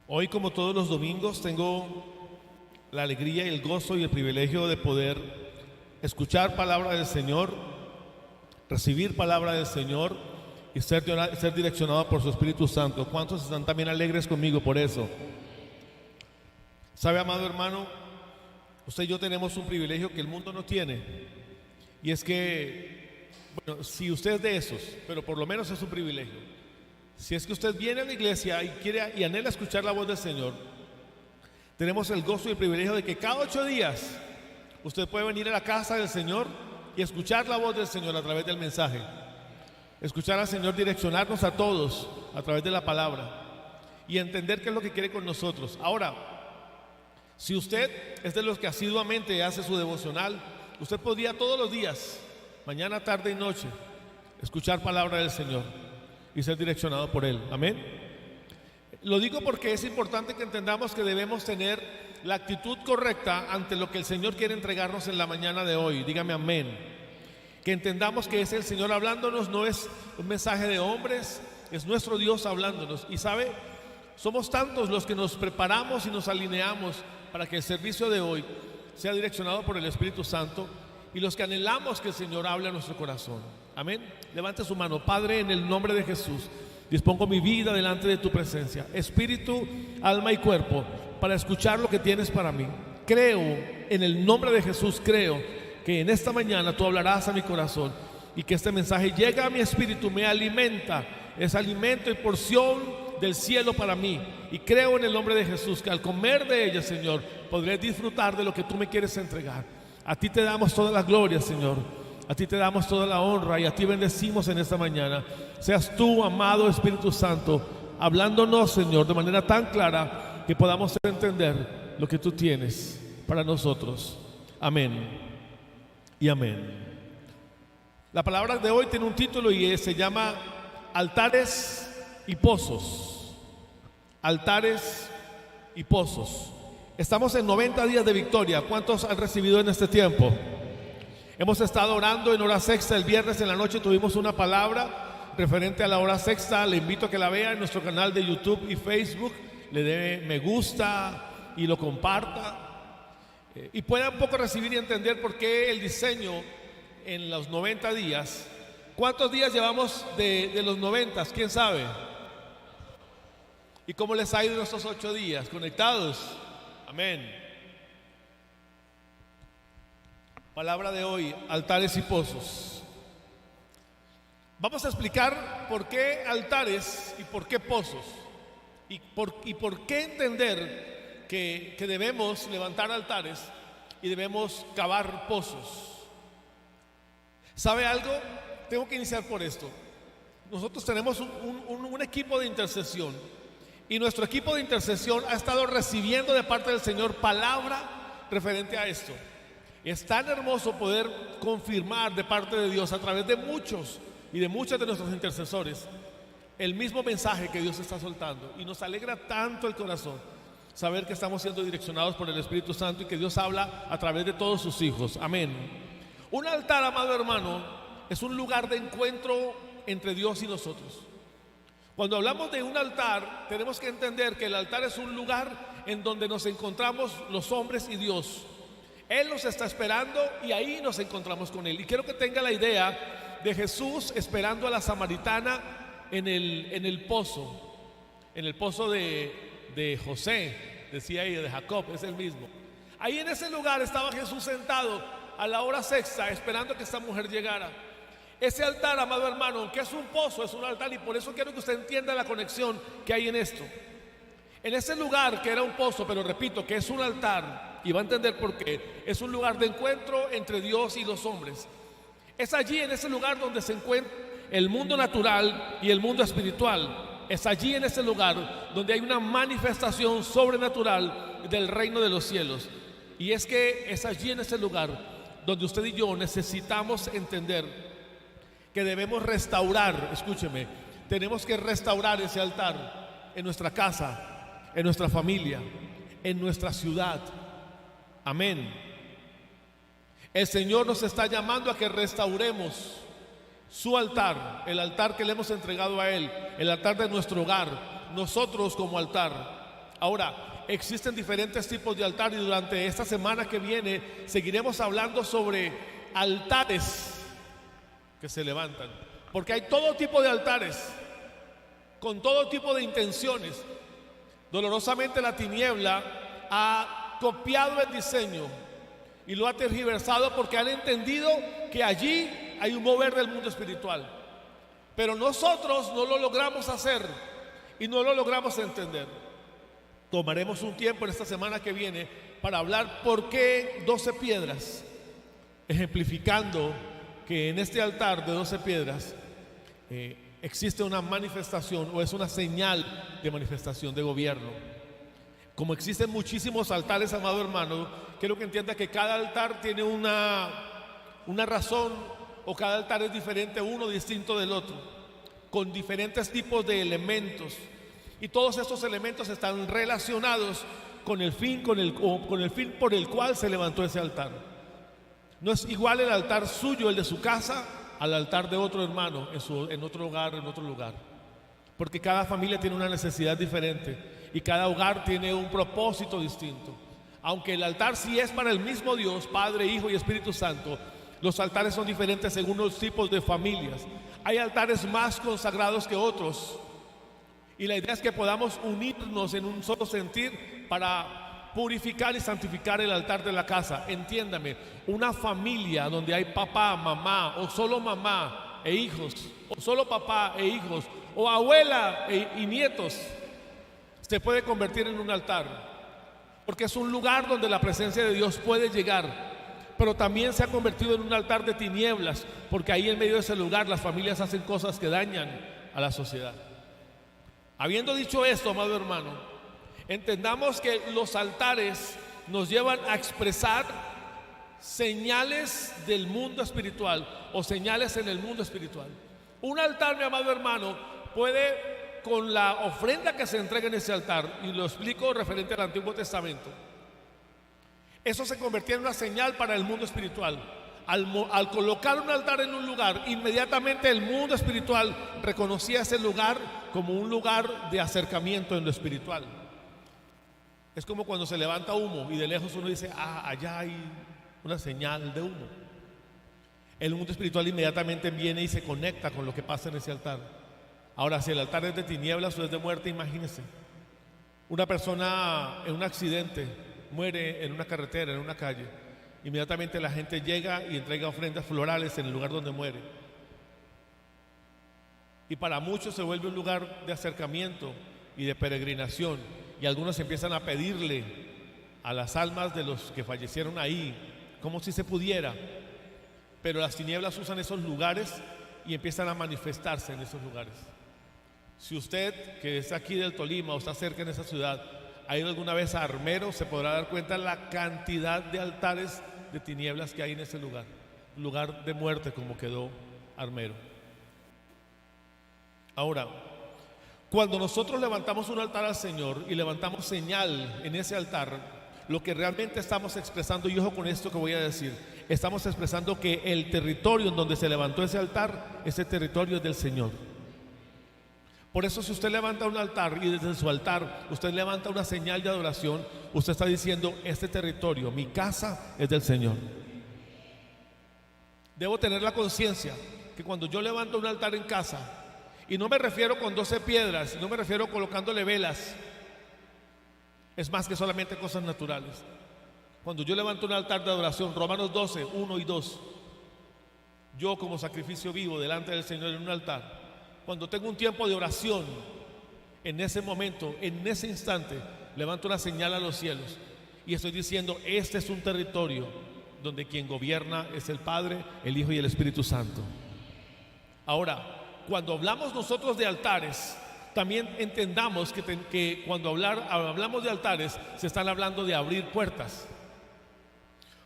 Hoy, como todos los domingos, tengo la alegría y el gozo y el privilegio de poder escuchar palabra del Señor, recibir palabra del Señor y ser direccionado por su Espíritu Santo. ¿Cuántos están también alegres conmigo por eso? ¿Sabe, amado hermano? Usted y yo tenemos un privilegio que el mundo no tiene, y es que, bueno, si usted es de esos, pero por lo menos es un privilegio. Si es que usted viene a la iglesia y quiere y anhela escuchar la voz del Señor, tenemos el gozo y el privilegio de que cada 8 días usted puede venir a la casa del Señor y escuchar la voz del Señor a través del mensaje. Escuchar al Señor direccionarnos a todos a través de la palabra y entender qué es lo que quiere con nosotros. Ahora, si usted es de los que asiduamente hace su devocional, usted podría todos los días, mañana, tarde y noche, escuchar palabra del Señor y ser direccionado por Él. Amén. Lo digo porque es importante que entendamos que debemos tener la actitud correcta ante lo que el Señor quiere entregarnos en la mañana de hoy. Dígame amén. Que entendamos que es el Señor hablándonos, no es un mensaje de hombres, es nuestro Dios hablándonos. Y sabe, somos tantos los que nos preparamos y nos alineamos para que el servicio de hoy sea direccionado por el Espíritu Santo, y los que anhelamos que el Señor hable a nuestro corazón. Amén. Levante su mano. Padre, en el nombre de Jesús, dispongo mi vida delante de tu presencia, espíritu, alma y cuerpo, para escuchar lo que tienes para mí. Creo, en el nombre de Jesús, creo que en esta mañana tú hablarás a mi corazón y que este mensaje llega a mi espíritu, me alimenta, es alimento y porción del cielo para mí. Y creo en el nombre de Jesús que al comer de ella, Señor, podré disfrutar de lo que tú me quieres entregar. A ti te damos toda la gloria, Señor. A ti te damos toda la honra y a ti bendecimos en esta mañana. Seas tú, amado Espíritu Santo, hablándonos, Señor, de manera tan clara que podamos entender lo que tú tienes para nosotros. Amén y amén. La palabra de hoy tiene un título y se llama Altares y Pozos. Altares y Pozos. Estamos en 90 días de victoria. ¿Cuántos han recibido en este tiempo? Hemos estado orando en hora sexta. El viernes en la noche tuvimos una palabra referente a la hora sexta. Le invito a que la vea en nuestro canal de YouTube y Facebook. Le dé me gusta y lo comparta. Y pueda un poco recibir y entender por qué el diseño en los 90 días. ¿Cuántos días llevamos de los 90? ¿Quién sabe? ¿Y cómo les ha ido estos 8 días? ¿Conectados? Amén. Palabra de hoy, altares y pozos. Vamos a explicar por qué altares y por qué pozos. Y por qué entender que debemos levantar altares y debemos cavar pozos. ¿Sabe algo? Tengo que iniciar por esto. Nosotros tenemos un equipo de intercesión. Y nuestro equipo de intercesión ha estado recibiendo de parte del Señor palabra referente a esto. Es tan hermoso poder confirmar de parte de Dios a través de muchos y de muchos de nuestros intercesores el mismo mensaje que Dios está soltando. Y nos alegra tanto el corazón saber que estamos siendo direccionados por el Espíritu Santo y que Dios habla a través de todos sus hijos. Amén. Un altar, amado hermano, es un lugar de encuentro entre Dios y nosotros. Cuando hablamos de un altar, tenemos que entender que el altar es un lugar en donde nos encontramos los hombres y Dios. Él nos está esperando y ahí nos encontramos con Él. Y quiero que tenga la idea de Jesús esperando a la samaritana en el pozo de José, decía ella, de Jacob, es el mismo. Ahí en ese lugar estaba Jesús sentado a la hora sexta esperando que esta mujer llegara. Ese altar, amado hermano, que es un pozo, es un altar, y por eso quiero que usted entienda la conexión que hay en esto. En ese lugar que era un pozo, pero repito, que es un altar, y va a entender por qué, es un lugar de encuentro entre Dios y los hombres. Es allí, en ese lugar, donde se encuentra el mundo natural y el mundo espiritual. Es allí, en ese lugar, donde hay una manifestación sobrenatural del reino de los cielos. Y es que es allí, en ese lugar, donde usted y yo necesitamos entender que debemos restaurar, escúcheme, tenemos que restaurar ese altar en nuestra casa, en nuestra familia, en nuestra ciudad. Amén. El Señor nos está llamando a que restauremos su altar, el altar que le hemos entregado a Él, el altar de nuestro hogar, nosotros como altar. Ahora, existen diferentes tipos de altar y durante esta semana que viene seguiremos hablando sobre altares que se levantan, porque hay todo tipo de altares con todo tipo de intenciones. Dolorosamente la tiniebla ha copiado el diseño y lo ha tergiversado porque han entendido que allí hay un mover del mundo espiritual, pero nosotros no lo logramos hacer y no lo logramos entender. Tomaremos un tiempo en esta semana que viene para hablar por qué 12 piedras, ejemplificando que en este altar de 12 piedras existe una manifestación o es una señal de manifestación de gobierno. Como existen muchísimos altares, amado hermano, quiero que entienda que cada altar tiene una razón, o cada altar es diferente, uno distinto del otro, con diferentes tipos de elementos, y todos estos elementos están relacionados con el fin por el cual se levantó ese altar. No es igual el altar suyo, el de su casa, al altar de otro hermano en otro hogar, en otro lugar, porque cada familia tiene una necesidad diferente y cada hogar tiene un propósito distinto. Aunque el altar sí es para el mismo Dios, Padre, Hijo y Espíritu Santo, los altares son diferentes según los tipos de familias. Hay altares más consagrados que otros, y la idea es que podamos unirnos en un solo sentir para purificar y santificar el altar de la casa. Entiéndame, una familia donde hay papá, mamá, o solo mamá e hijos, o solo papá e hijos, o abuela y nietos, se puede convertir en un altar, porque es un lugar donde la presencia de Dios puede llegar. Pero también se ha convertido en un altar de tinieblas, porque ahí en medio de ese lugar las familias hacen cosas que dañan a la sociedad. Habiendo dicho esto, amado hermano, entendamos que los altares nos llevan a expresar señales del mundo espiritual o señales en el mundo espiritual. Un altar, mi amado hermano, puede, con la ofrenda que se entrega en ese altar, y lo explico referente al Antiguo Testamento, eso se convertía en una señal para el mundo espiritual. Al colocar un altar en un lugar, inmediatamente el mundo espiritual reconocía ese lugar como un lugar de acercamiento en lo espiritual. Es como cuando se levanta humo y de lejos uno dice, allá hay una señal de humo. El mundo espiritual inmediatamente viene y se conecta con lo que pasa en ese altar. Ahora, si el altar es de tinieblas o es de muerte, imagínense. Una persona en un accidente muere en una carretera, en una calle. Inmediatamente la gente llega y entrega ofrendas florales en el lugar donde muere. Y para muchos se vuelve un lugar de acercamiento y de peregrinación. Y algunos empiezan a pedirle a las almas de los que fallecieron ahí, como si se pudiera. Pero las tinieblas usan esos lugares y empiezan a manifestarse en esos lugares. Si usted, que es aquí del Tolima o está cerca en esa ciudad, ha ido alguna vez a Armero, se podrá dar cuenta la cantidad de altares de tinieblas que hay en ese lugar. Lugar de muerte como quedó Armero. Ahora, cuando nosotros levantamos un altar al Señor y levantamos señal en ese altar, lo que realmente estamos expresando, y ojo con esto que voy a decir, estamos expresando que el territorio en donde se levantó ese altar, ese territorio es del Señor. Por eso, si usted levanta un altar y desde su altar usted levanta una señal de adoración, usted está diciendo, este territorio, mi casa, es del Señor. Debo tener la conciencia que cuando yo levanto un altar en casa, y no me refiero con 12 piedras, no me refiero colocándole velas, es más que solamente cosas naturales. Cuando yo levanto un altar de adoración, Romanos 12, 1 y 2, yo como sacrificio vivo delante del Señor en un altar, cuando tengo un tiempo de oración, en ese momento, en ese instante, levanto una señal a los cielos y estoy diciendo, este es un territorio donde quien gobierna es el Padre, el Hijo y el Espíritu Santo. Ahora, cuando hablamos nosotros de altares, también entendamos que cuando hablamos de altares, se están hablando de abrir puertas.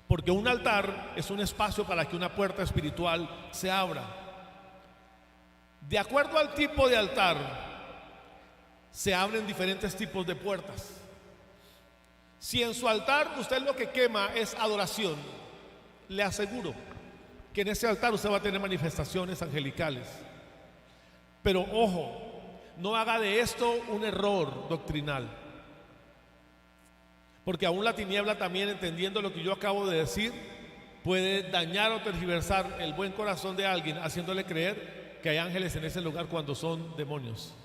Porque un altar es un espacio para que una puerta espiritual se abra. De acuerdo al tipo de altar, se abren diferentes tipos de puertas. Si en su altar usted lo que quema es adoración, le aseguro que en ese altar usted va a tener manifestaciones angelicales. Pero ojo, no haga de esto un error doctrinal. Porque aún la tiniebla también, entendiendo lo que yo acabo de decir, puede dañar o tergiversar el buen corazón de alguien, haciéndole creer que hay ángeles en ese lugar cuando son demonios.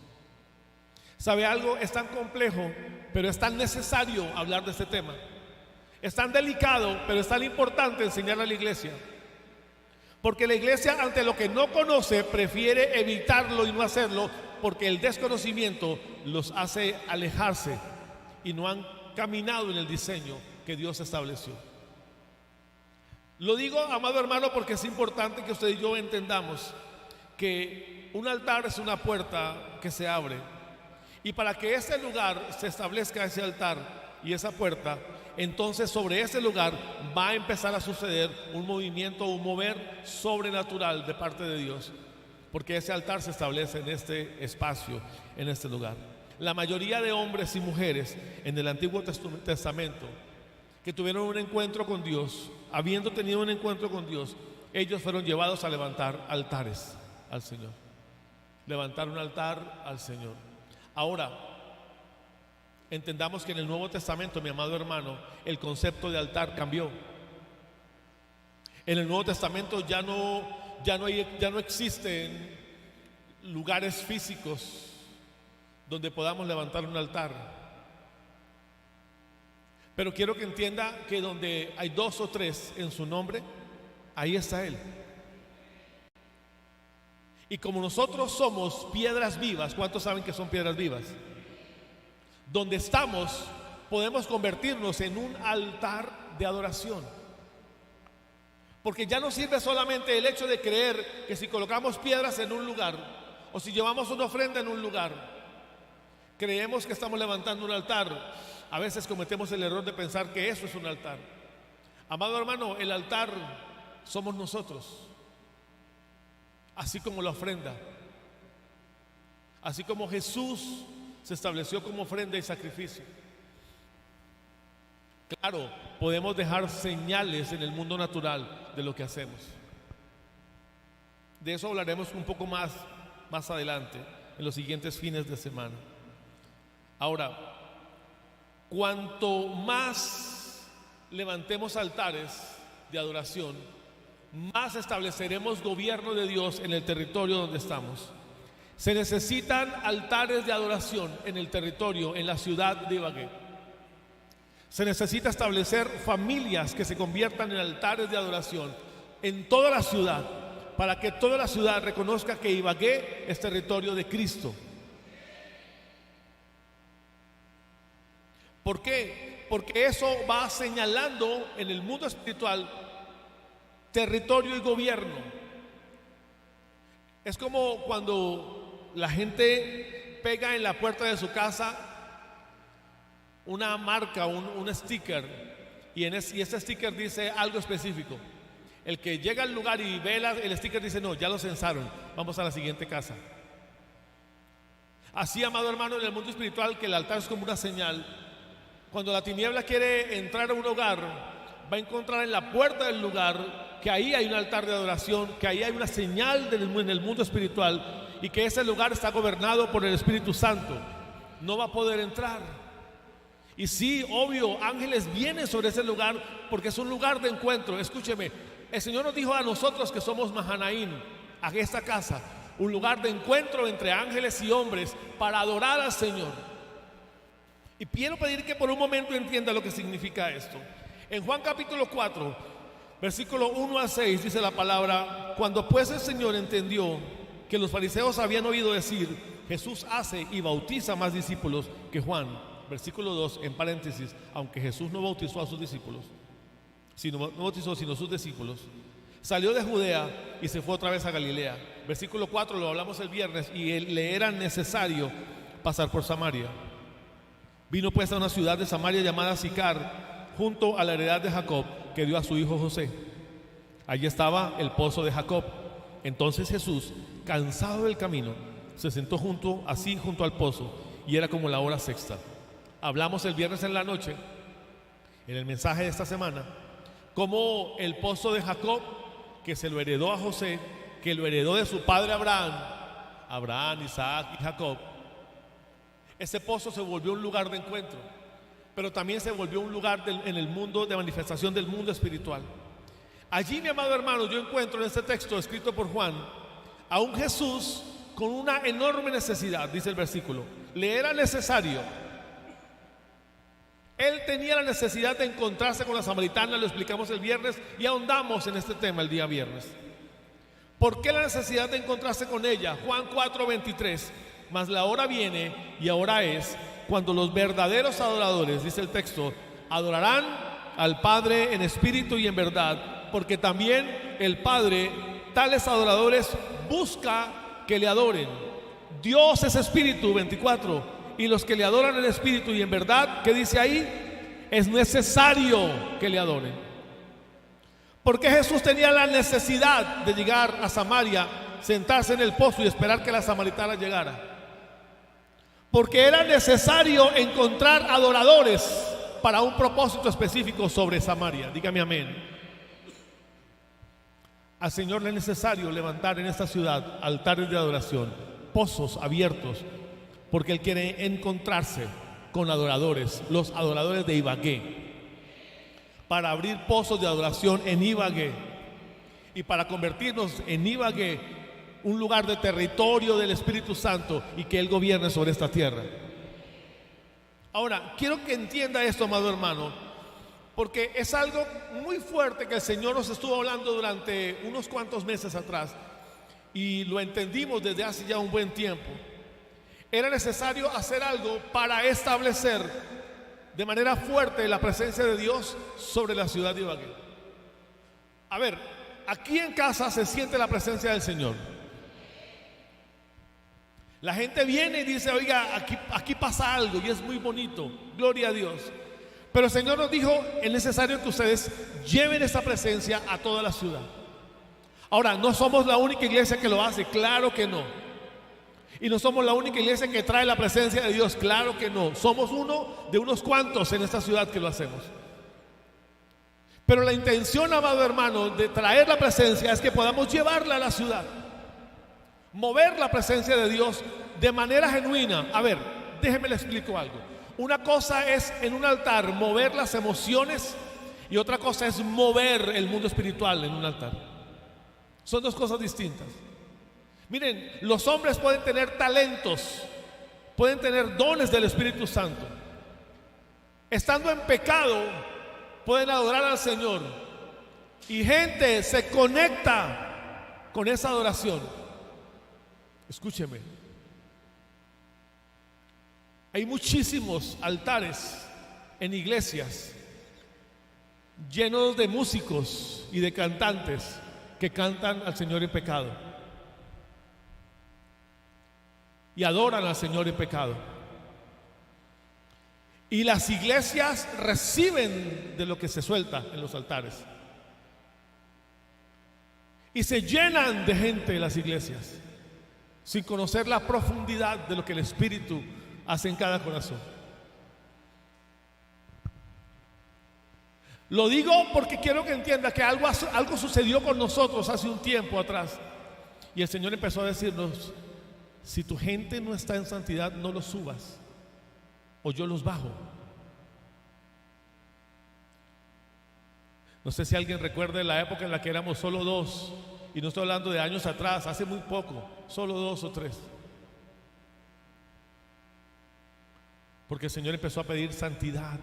¿Sabe algo? Es tan complejo, pero es tan necesario hablar de este tema. Es tan delicado, pero es tan importante enseñar a la iglesia. Porque la iglesia, ante lo que no conoce, prefiere evitarlo y no hacerlo, porque el desconocimiento los hace alejarse y no han caminado en el diseño que Dios estableció. Lo digo, amado hermano, porque es importante que usted y yo entendamos que un altar es una puerta que se abre, y para que ese lugar se establezca, ese altar y esa puerta, entonces sobre ese lugar va a empezar a suceder un movimiento, un mover sobrenatural de parte de Dios, porque ese altar se establece en este espacio, en este lugar. La mayoría de hombres y mujeres en el Antiguo Testamento que tuvieron un encuentro con Dios, habiendo tenido un encuentro con Dios, ellos fueron llevados a levantar altares al Señor. Levantar un altar al Señor. Ahora, entendamos que en el Nuevo Testamento, mi amado hermano, el concepto de altar cambió. En el Nuevo Testamento ya no existen lugares físicos donde podamos levantar un altar. Pero quiero que entienda que donde hay 2 o 3 en su nombre, ahí está Él. Y como nosotros somos piedras vivas, ¿cuántos saben que son piedras vivas? Donde estamos, podemos convertirnos en un altar de adoración. Porque ya no sirve solamente el hecho de creer que si colocamos piedras en un lugar o si llevamos una ofrenda en un lugar, creemos que estamos levantando un altar. A veces cometemos el error de pensar que eso es un altar. Amado hermano, el altar somos nosotros, así como la ofrenda, así como Jesús se estableció como ofrenda y sacrificio. Claro, podemos dejar señales en el mundo natural de lo que hacemos. De eso hablaremos un poco más adelante, en los siguientes fines de semana. Ahora, cuanto más levantemos altares de adoración, más estableceremos gobierno de Dios en el territorio donde estamos. Se necesitan altares de adoración en el territorio, en la ciudad de Ibagué. Se necesita establecer familias que se conviertan en altares de adoración en toda la ciudad, para que toda la ciudad reconozca que Ibagué es territorio de Cristo. ¿Por qué? Porque eso va señalando en el mundo espiritual territorio y gobierno. Es como cuando la gente pega en la puerta de su casa una marca, un sticker, y ese sticker dice algo específico. El que llega al lugar y ve el sticker dice: no, ya lo censaron, vamos a la siguiente casa. Así, amado hermano, en el mundo espiritual, que el altar es como una señal. Cuando la tiniebla quiere entrar a un hogar, va a encontrar en la puerta del lugar que ahí hay un altar de adoración, que ahí hay una señal en el mundo espiritual, y que ese lugar está gobernado por el Espíritu Santo. No va a poder entrar. Y sí, obvio, ángeles vienen sobre ese lugar porque es un lugar de encuentro. Escúcheme, el Señor nos dijo a nosotros que somos Mahanaim, a esta casa, un lugar de encuentro entre ángeles y hombres para adorar al Señor. Y quiero pedir que por un momento entienda lo que significa esto. En Juan capítulo 4, versículo 1 al 6 dice la palabra: cuando pues el Señor entendió que los fariseos habían oído decir: Jesús hace y bautiza más discípulos que Juan. Versículo 2, en paréntesis, aunque Jesús no bautizó a sus discípulos, no bautizó sino sus discípulos, salió de Judea y se fue otra vez a Galilea. Versículo 4, lo hablamos el viernes, y le era necesario pasar por Samaria. Vino pues a una ciudad de Samaria llamada Sicar, junto a la heredad de Jacob, que dio a su hijo José. Allí estaba el pozo de Jacob. Entonces Jesús, cansado del camino, se sentó junto al pozo, y era como la hora sexta. Hablamos el viernes en la noche, en el mensaje de esta semana, como el pozo de Jacob, que se lo heredó a José, que lo heredó de su padre Abraham, Isaac y Jacob. Ese pozo se volvió un lugar de encuentro. pero también se volvió un lugar en el mundo de manifestación del mundo espiritual. Allí, mi amado hermano, yo encuentro en este texto escrito por Juan a un Jesús con una enorme necesidad, dice el versículo. Le era necesario. Él tenía la necesidad de encontrarse con la samaritana, lo explicamos el viernes y ahondamos en este tema el día viernes. ¿Por qué la necesidad de encontrarse con ella? Juan 4:23. Mas la hora viene y ahora es cuando los verdaderos adoradores, dice el texto, adorarán al Padre en espíritu y en verdad, porque también el Padre tales adoradores busca que le adoren. Dios es espíritu, 24, y los que le adoran en espíritu y en verdad, ¿qué dice ahí? Es necesario que le adoren. Porque Jesús tenía la necesidad de llegar a Samaria, sentarse en el pozo y esperar que la samaritana llegara. Porque era necesario encontrar adoradores para un propósito específico sobre Samaria. Dígame amén. Al Señor le es necesario levantar en esta ciudad altares de adoración, pozos abiertos, porque Él quiere encontrarse con adoradores, los adoradores de Ibagué, para abrir pozos de adoración en Ibagué y para convertirnos en Ibagué un lugar de territorio del Espíritu Santo y que Él gobierne sobre esta tierra. Ahora, quiero que entienda esto, amado hermano, porque es algo muy fuerte que el Señor nos estuvo hablando durante unos cuantos meses atrás y lo entendimos desde hace ya un buen tiempo. Era necesario hacer algo para establecer de manera fuerte la presencia de Dios sobre la ciudad de Ibagué. A ver, aquí en casa se siente la presencia del Señor. La gente viene y dice, oiga, aquí pasa algo y es muy bonito, gloria a Dios. Pero el Señor nos dijo, es necesario que ustedes lleven esa presencia a toda la ciudad. Ahora, no somos la única iglesia que lo hace, claro que no. Y no somos la única iglesia que trae la presencia de Dios, claro que no. Somos uno de unos cuantos en esta ciudad que lo hacemos. Pero la intención, amado hermano, de traer la presencia es que podamos llevarla a la ciudad. Mover la presencia de Dios de manera genuina. A ver, déjeme le explico algo. Una cosa es en un altar mover las emociones y otra cosa es mover el mundo espiritual en un altar. Son dos cosas distintas. Miren, los hombres pueden tener talentos, pueden tener dones del Espíritu Santo. Estando en pecado, pueden adorar al Señor. Y gente se conecta con esa adoración. Escúcheme. Hay muchísimos altares en iglesias llenos de músicos y de cantantes que cantan al Señor en pecado y adoran al Señor en pecado. Y las iglesias reciben de lo que se suelta en los altares y se llenan de gente en las iglesias sin conocer la profundidad de lo que el Espíritu hace en cada corazón. Lo digo porque quiero que entienda que algo sucedió con nosotros hace un tiempo atrás. Y el Señor empezó a decirnos, si tu gente no está en santidad, no los subas, o yo los bajo. No sé si alguien recuerda la época en la que éramos solo dos, y no estoy hablando de años atrás, hace muy poco, solo 2 o 3. Porque el Señor empezó a pedir santidad.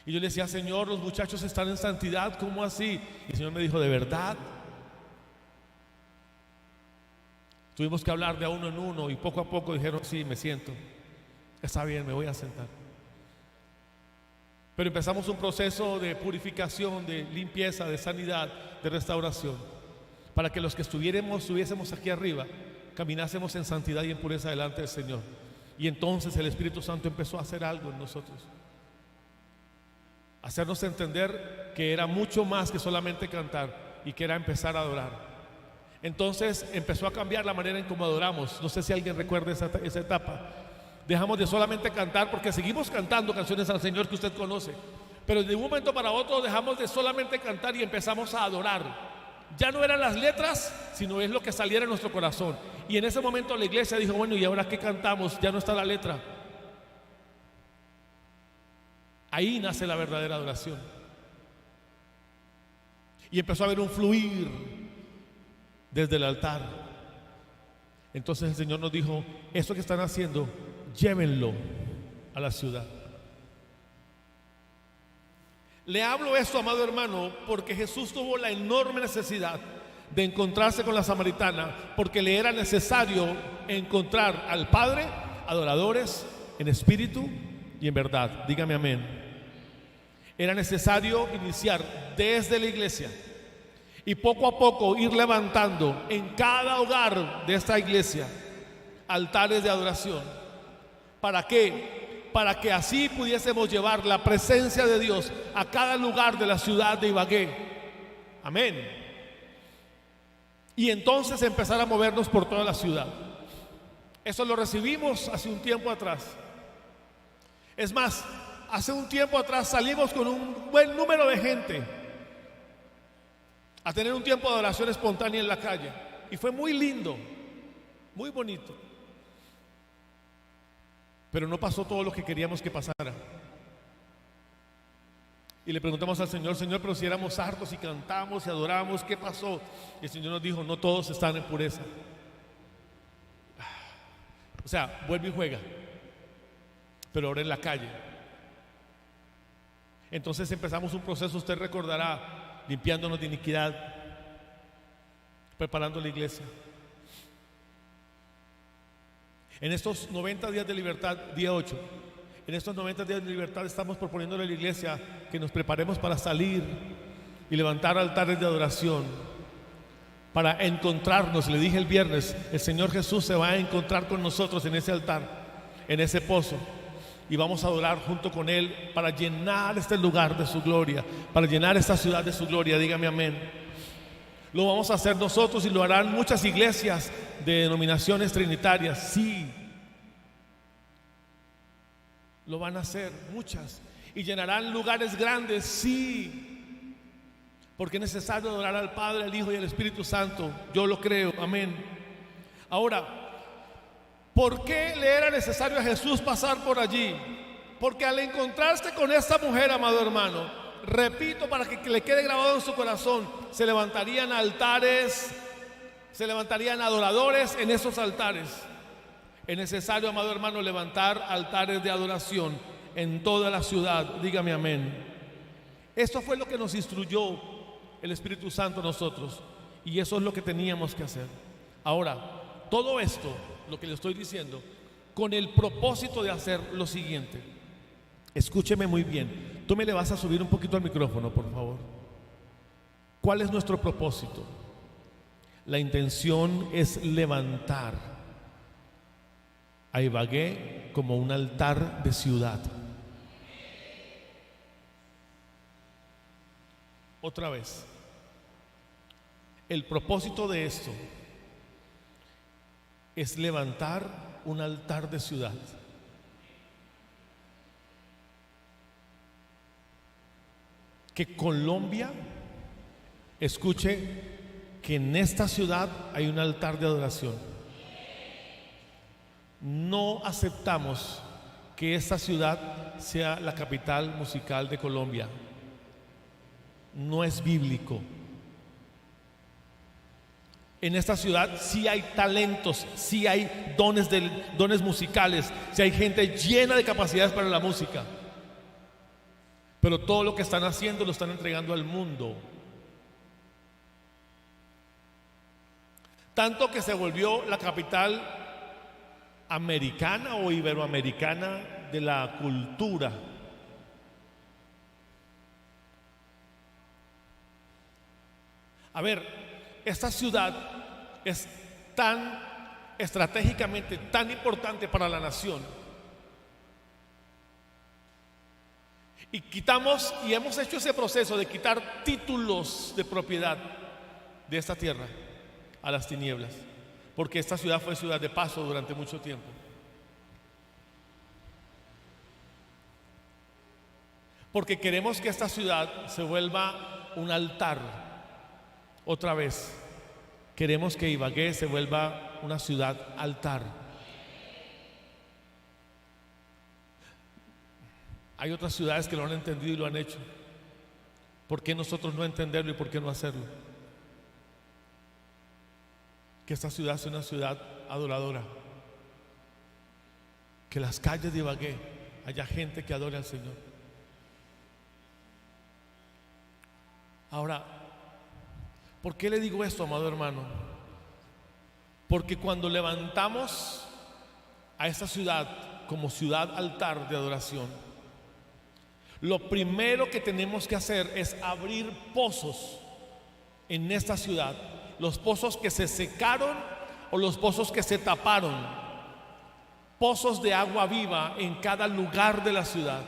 Y yo le decía, Señor, los muchachos están en santidad, ¿cómo así? Y el Señor me dijo, ¿de verdad? Tuvimos que hablar de a uno en uno y poco a poco dijeron, sí, me siento. Está bien, me voy a sentar. Pero empezamos un proceso de purificación, de limpieza, de sanidad, de restauración, para que los que estuviésemos aquí arriba, caminásemos en santidad y en pureza delante del Señor. Y entonces el Espíritu Santo empezó a hacer algo en nosotros, hacernos entender que era mucho más que solamente cantar y que era empezar a adorar. Entonces empezó a cambiar la manera en cómo adoramos. No sé si alguien recuerda esa etapa. Dejamos de solamente cantar, porque seguimos cantando canciones al Señor que usted conoce, pero de un momento para otro dejamos de solamente cantar y empezamos a adorar. Ya no eran las letras, sino es lo que saliera en nuestro corazón. Y en ese momento la iglesia dijo, bueno, ¿y ahora qué cantamos? Ya no está la letra. Ahí nace la verdadera adoración. Y empezó a haber un fluir desde el altar. Entonces el Señor nos dijo: esto que están haciendo, llévenlo a la ciudad. Le hablo esto, amado hermano, porque Jesús tuvo la enorme necesidad de encontrarse con la samaritana, porque le era necesario encontrar al Padre, adoradores en espíritu y en verdad. Dígame amén. Era necesario iniciar desde la iglesia y poco a poco ir levantando en cada hogar de esta iglesia altares de adoración. ¿Para qué? Para que así pudiésemos llevar la presencia de Dios a cada lugar de la ciudad de Ibagué. Amén. Y entonces empezar a movernos por toda la ciudad. Eso lo recibimos hace un tiempo atrás. Es más, hace un tiempo atrás salimos con un buen número de gente a tener un tiempo de adoración espontánea en la calle. Y fue muy lindo, muy bonito. Pero no pasó todo lo que queríamos que pasara. Y le preguntamos al Señor: Señor, pero si éramos hartos y cantamos y adoramos, ¿qué pasó? Y el Señor nos dijo: no todos están en pureza. O sea, vuelve y juega, pero ahora en la calle. Entonces empezamos un proceso, usted recordará, limpiándonos de iniquidad, preparando la iglesia. En estos 90 días de libertad, día 8, en estos 90 días de libertad estamos proponiéndole a la iglesia que nos preparemos para salir y levantar altares de adoración, para encontrarnos. Le dije el viernes, el Señor Jesús se va a encontrar con nosotros en ese altar, en ese pozo, y vamos a adorar junto con Él para llenar este lugar de su gloria, para llenar esta ciudad de su gloria. Dígame amén. Lo vamos a hacer nosotros y lo harán muchas iglesias de denominaciones trinitarias. Sí, lo van a hacer muchas, y llenarán lugares grandes. Sí, porque es necesario adorar al Padre, al Hijo y al Espíritu Santo. Yo lo creo, amén. Ahora, ¿por qué le era necesario a Jesús pasar por allí? Porque al encontrarse con esta mujer, amado hermano, repito, para que le quede grabado en su corazón, se levantarían altares, se levantarían adoradores en esos altares. Es necesario, amado hermano, levantar altares de adoración en toda la ciudad. Dígame amén. Esto fue lo que nos instruyó el Espíritu Santo a nosotros, y eso es lo que teníamos que hacer. Ahora, todo esto, lo que le estoy diciendo, con el propósito de hacer lo siguiente. Escúcheme muy bien. Tú me le vas a subir un poquito al micrófono, por favor. ¿Cuál es nuestro propósito? La intención es levantar a Ibagué como un altar de ciudad. Otra vez, el propósito de esto es levantar un altar de ciudad. Que Colombia escuche que en esta ciudad hay un altar de adoración. No aceptamos que esta ciudad sea la capital musical de Colombia. No es bíblico. En esta ciudad sí hay talentos, sí hay dones musicales, sí hay gente llena de capacidades para la música. Pero todo lo que están haciendo lo están entregando al mundo. Tanto que se volvió la capital americana o iberoamericana de la cultura. A ver, esta ciudad es tan estratégicamente tan importante para la nación, y quitamos y hemos hecho ese proceso de quitar títulos de propiedad de esta tierra a las tinieblas, porque esta ciudad fue ciudad de paso durante mucho tiempo. Porque queremos que esta ciudad se vuelva un altar. Otra vez, queremos que Ibagué se vuelva una ciudad altar. Hay otras ciudades que lo han entendido y lo han hecho. ¿Por qué nosotros no entenderlo y por qué no hacerlo? Que esta ciudad sea una ciudad adoradora. Que las calles de Ibagué haya gente que adore al Señor. Ahora, ¿por qué le digo esto, amado hermano? Porque cuando levantamos a esta ciudad como ciudad altar de adoración, lo primero que tenemos que hacer es abrir pozos en esta ciudad. Los pozos que se secaron o los pozos que se taparon. Pozos de agua viva en cada lugar de la ciudad.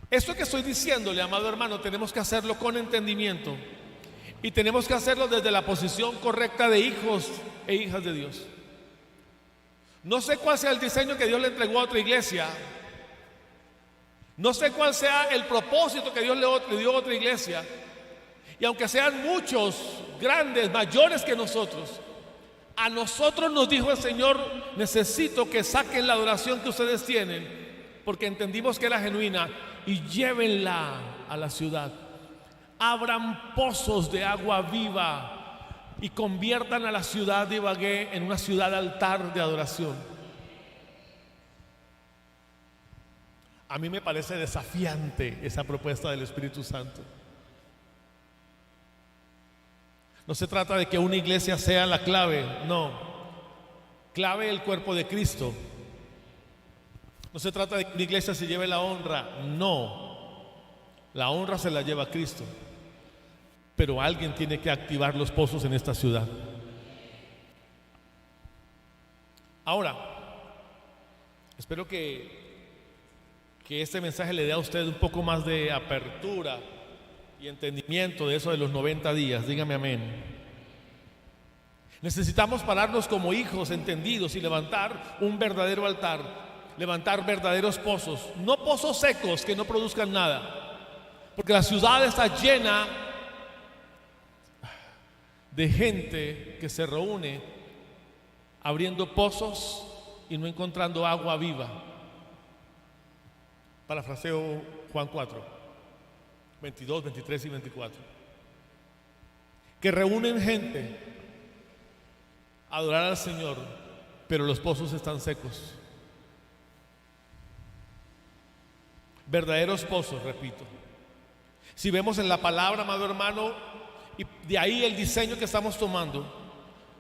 Esto que estoy diciéndole, amado hermano, tenemos que hacerlo con entendimiento. Y tenemos que hacerlo desde la posición correcta de hijos e hijas de Dios. No sé cuál sea el diseño que Dios le entregó a otra iglesia. No sé cuál sea el propósito que Dios le dio a otra iglesia. Y aunque sean muchos, grandes, mayores que nosotros, a nosotros nos dijo el Señor: necesito que saquen la adoración que ustedes tienen, porque entendimos que era genuina, y llévenla a la ciudad. Abran pozos de agua viva y conviertan a la ciudad de Ibagué en una ciudad altar de adoración. A mí me parece desafiante esa propuesta del Espíritu Santo. No se trata de que una iglesia sea la clave, no. Clave el cuerpo de Cristo. No se trata de que una iglesia se lleve la honra, no. La honra se la lleva Cristo. Pero alguien tiene que activar los pozos en esta ciudad. Ahora, espero que este mensaje le dé a usted un poco más de apertura y entendimiento de eso de los 90 días. Dígame amén. Necesitamos pararnos como hijos entendidos y levantar un verdadero altar, levantar verdaderos pozos, no pozos secos que no produzcan nada, porque la ciudad está llena de gente que se reúne abriendo pozos y no encontrando agua viva. Parafraseo Juan 4, 22, 23 y 24. Que reúnen gente a adorar al Señor, pero los pozos están secos. Verdaderos pozos, repito. Si vemos en la palabra, amado hermano, y de ahí el diseño que estamos tomando,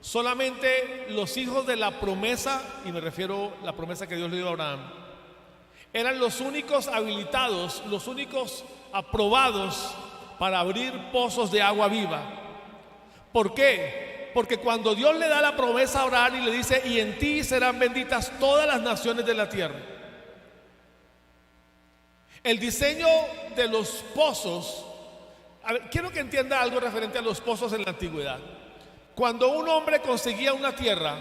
solamente los hijos de la promesa, y me refiero a la promesa que Dios le dio a Abraham, eran los únicos habilitados, los únicos aprobados para abrir pozos de agua viva. ¿Por qué? Porque cuando Dios le da la promesa a Abraham y le dice: y en ti serán benditas todas las naciones de la tierra, el diseño de los pozos, a ver, quiero que entienda algo referente a los pozos en la antigüedad. Cuando un hombre conseguía una tierra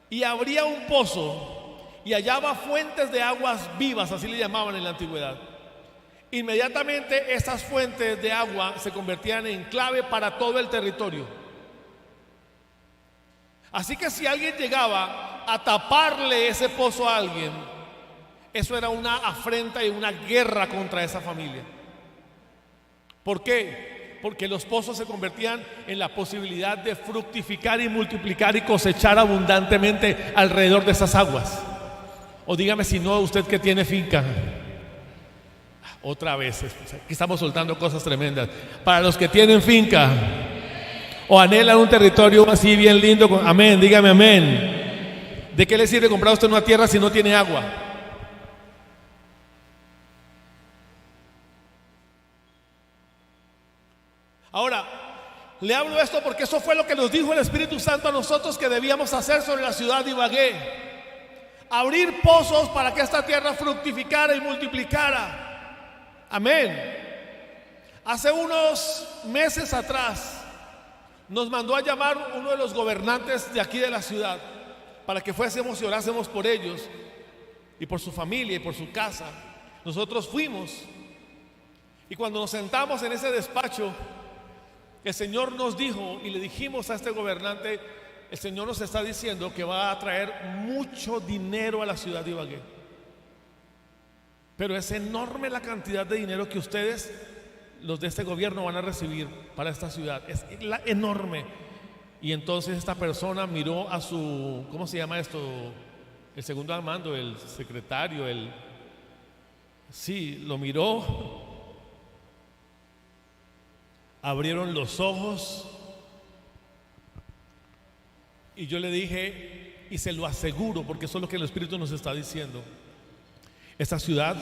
y abría un pozo y hallaba fuentes de aguas vivas, así le llamaban en la antigüedad, inmediatamente esas fuentes de agua se convertían en clave para todo el territorio. Así que si alguien llegaba a taparle ese pozo a alguien, eso era una afrenta y una guerra contra esa familia. ¿Por qué? Porque los pozos se convertían en la posibilidad de fructificar y multiplicar y cosechar abundantemente alrededor de esas aguas. O dígame si no, usted que tiene finca. Otra vez, aquí estamos soltando cosas tremendas. Para los que tienen finca o anhelan un territorio así bien lindo, amén, dígame amén. ¿De qué le sirve comprar usted una tierra si no tiene agua? Ahora, le hablo esto porque eso fue lo que nos dijo el Espíritu Santo a nosotros que debíamos hacer sobre la ciudad de Ibagué. Abrir pozos para que esta tierra fructificara y multiplicara. Amén. Hace unos meses atrás nos mandó a llamar uno de los gobernantes de aquí de la ciudad para que fuésemos y orásemos por ellos y por su familia y por su casa. Nosotros fuimos, y cuando nos sentamos en ese despacho, el Señor nos dijo y le dijimos a este gobernante: el Señor nos está diciendo que va a traer mucho dinero a la ciudad de Ibagué. Pero es enorme la cantidad de dinero que ustedes, los de este gobierno, van a recibir para esta ciudad. Es enorme. Y entonces esta persona miró a su, ¿cómo se llama esto? El segundo al mando, el secretario, sí, lo miró. Abrieron los ojos. Y yo le dije, y se lo aseguro, porque eso es lo que el Espíritu nos está diciendo: esta ciudad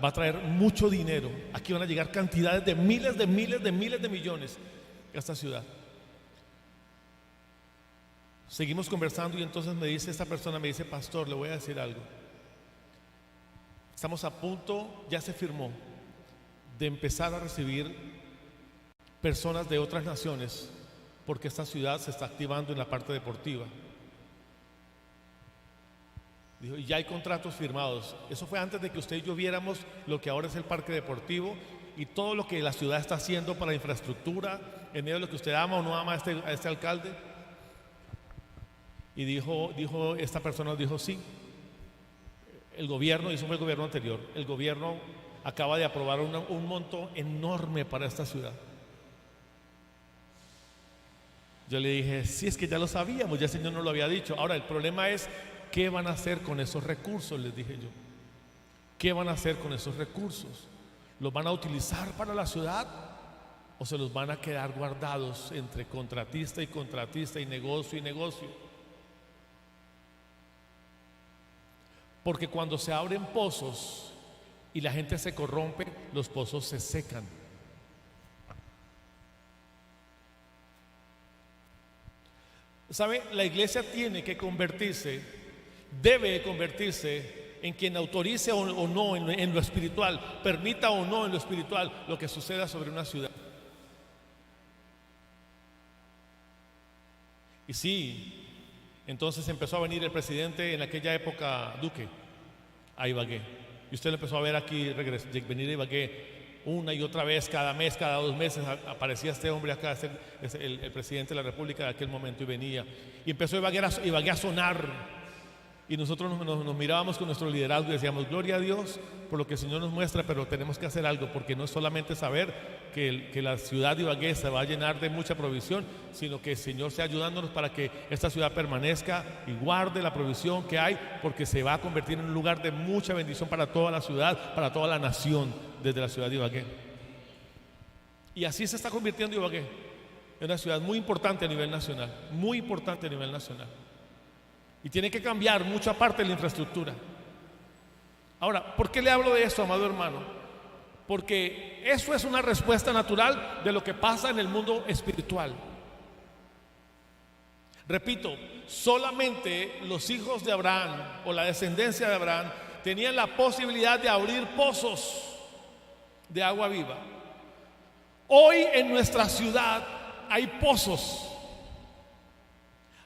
va a traer mucho dinero. Aquí van a llegar cantidades de miles de millones a esta ciudad. Seguimos conversando y entonces me dice esta persona, me dice: pastor, le voy a decir algo. Estamos a punto, ya se firmó, de empezar a recibir personas de otras naciones, porque esta ciudad se está activando en la parte deportiva. Dijo, y ya hay contratos firmados. Eso fue antes de que usted y yo viéramos lo que ahora es el parque deportivo y todo lo que la ciudad está haciendo para la infraestructura, en medio de lo que usted ama o no ama a este alcalde. Y dijo esta persona, dijo: sí, el gobierno, y eso fue el gobierno anterior, el gobierno acaba de aprobar un monto enorme para esta ciudad. Yo le dije: sí, es que ya lo sabíamos, ya el Señor nos lo había dicho. Ahora el problema es, ¿qué van a hacer con esos recursos? Les dije yo. ¿Qué van a hacer con esos recursos? ¿Los van a utilizar para la ciudad o se los van a quedar guardados entre contratista y negocio y negocio? Porque cuando se abren pozos y la gente se corrompe, los pozos se secan. ¿Sabe? La iglesia tiene que convertirse, debe convertirse en quien autorice o no en lo espiritual, permita o no en lo espiritual lo que suceda sobre una ciudad. Y sí, entonces empezó a venir el presidente en aquella época, Duque, a Ibagué. Y usted lo empezó a ver aquí venir a Ibagué una y otra vez, cada mes, cada 2 meses aparecía este hombre acá, el presidente de la República de aquel momento, y venía. Y empezó Ibagué a sonar. Y nosotros nos mirábamos con nuestro liderazgo y decíamos: gloria a Dios por lo que el Señor nos muestra, pero tenemos que hacer algo, porque no es solamente saber que la ciudad de Ibagué se va a llenar de mucha provisión, sino que el Señor sea ayudándonos para que esta ciudad permanezca y guarde la provisión que hay, porque se va a convertir en un lugar de mucha bendición para toda la ciudad, para toda la nación, desde la ciudad de Ibagué. Y así se está convirtiendo Ibagué en una ciudad muy importante a nivel nacional, muy importante a nivel nacional. Y tiene que cambiar mucha parte de la infraestructura. Ahora, ¿por qué le hablo de esto, amado hermano? Porque eso es una respuesta natural de lo que pasa en el mundo espiritual. Repito, solamente los hijos de Abraham o la descendencia de Abraham tenían la posibilidad de abrir pozos de agua viva. Hoy en nuestra ciudad hay pozos.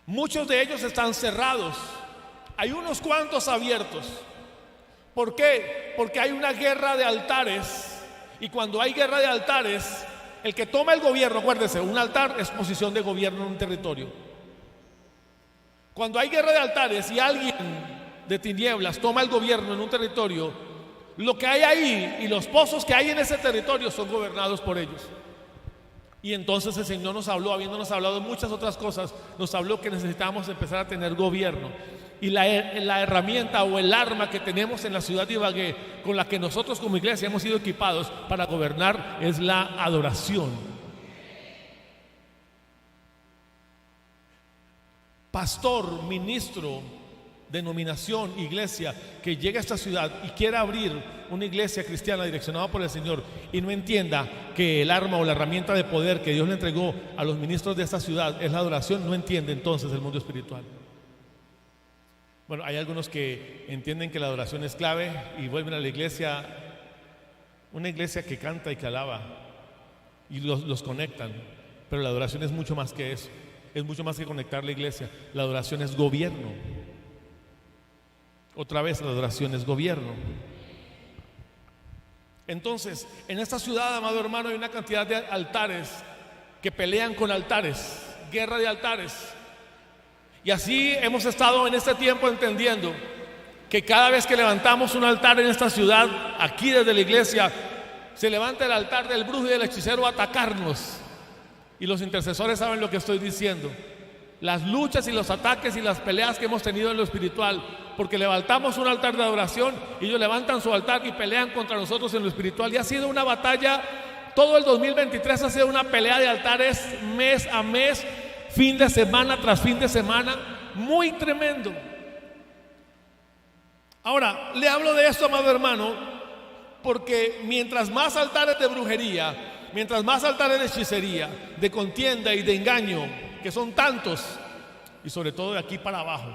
Muchos de ellos están cerrados. Hay unos cuantos abiertos. ¿Por qué? Porque hay una guerra de altares. Y cuando hay guerra de altares, el que toma el gobierno, acuérdese, un altar es posición de gobierno en un territorio. Cuando hay guerra de altares y alguien de tinieblas toma el gobierno en un territorio, lo que hay ahí y los pozos que hay en ese territorio son gobernados por ellos. Y entonces el Señor nos habló, habiéndonos hablado de muchas otras cosas, nos habló que necesitamos empezar a tener gobierno. Y la herramienta o el arma que tenemos en la ciudad de Ibagué, con la que nosotros como iglesia hemos sido equipados para gobernar, es la adoración. Pastor, ministro, denominación, iglesia que llega a esta ciudad y quiera abrir una iglesia cristiana direccionada por el Señor y no entienda que el arma o la herramienta de poder que Dios le entregó a los ministros de esta ciudad es la adoración, no entiende entonces el mundo espiritual. Bueno, hay algunos que entienden que la adoración es clave y vuelven a la iglesia, una iglesia que canta y que alaba y los conectan, pero la adoración es mucho más que eso, es mucho más que conectar la iglesia. La adoración es gobierno. Otra vez, la adoración es gobierno. Entonces, en esta ciudad, amado hermano, hay una cantidad de altares que pelean con altares, guerra de altares. Y así hemos estado en este tiempo entendiendo que cada vez que levantamos un altar en esta ciudad, aquí desde la iglesia, se levanta el altar del brujo y del hechicero a atacarnos. Y los intercesores saben lo que estoy diciendo. Las luchas y los ataques y las peleas que hemos tenido en lo espiritual, porque levantamos un altar de adoración y ellos levantan su altar y pelean contra nosotros en lo espiritual. Y ha sido una batalla, todo el 2023 ha sido una pelea de altares mes a mes, fin de semana tras fin de semana, muy tremendo. Ahora, le hablo de esto, amado hermano, porque mientras más altares de brujería, mientras más altares de hechicería, de contienda y de engaño, que son tantos, y sobre todo de aquí para abajo,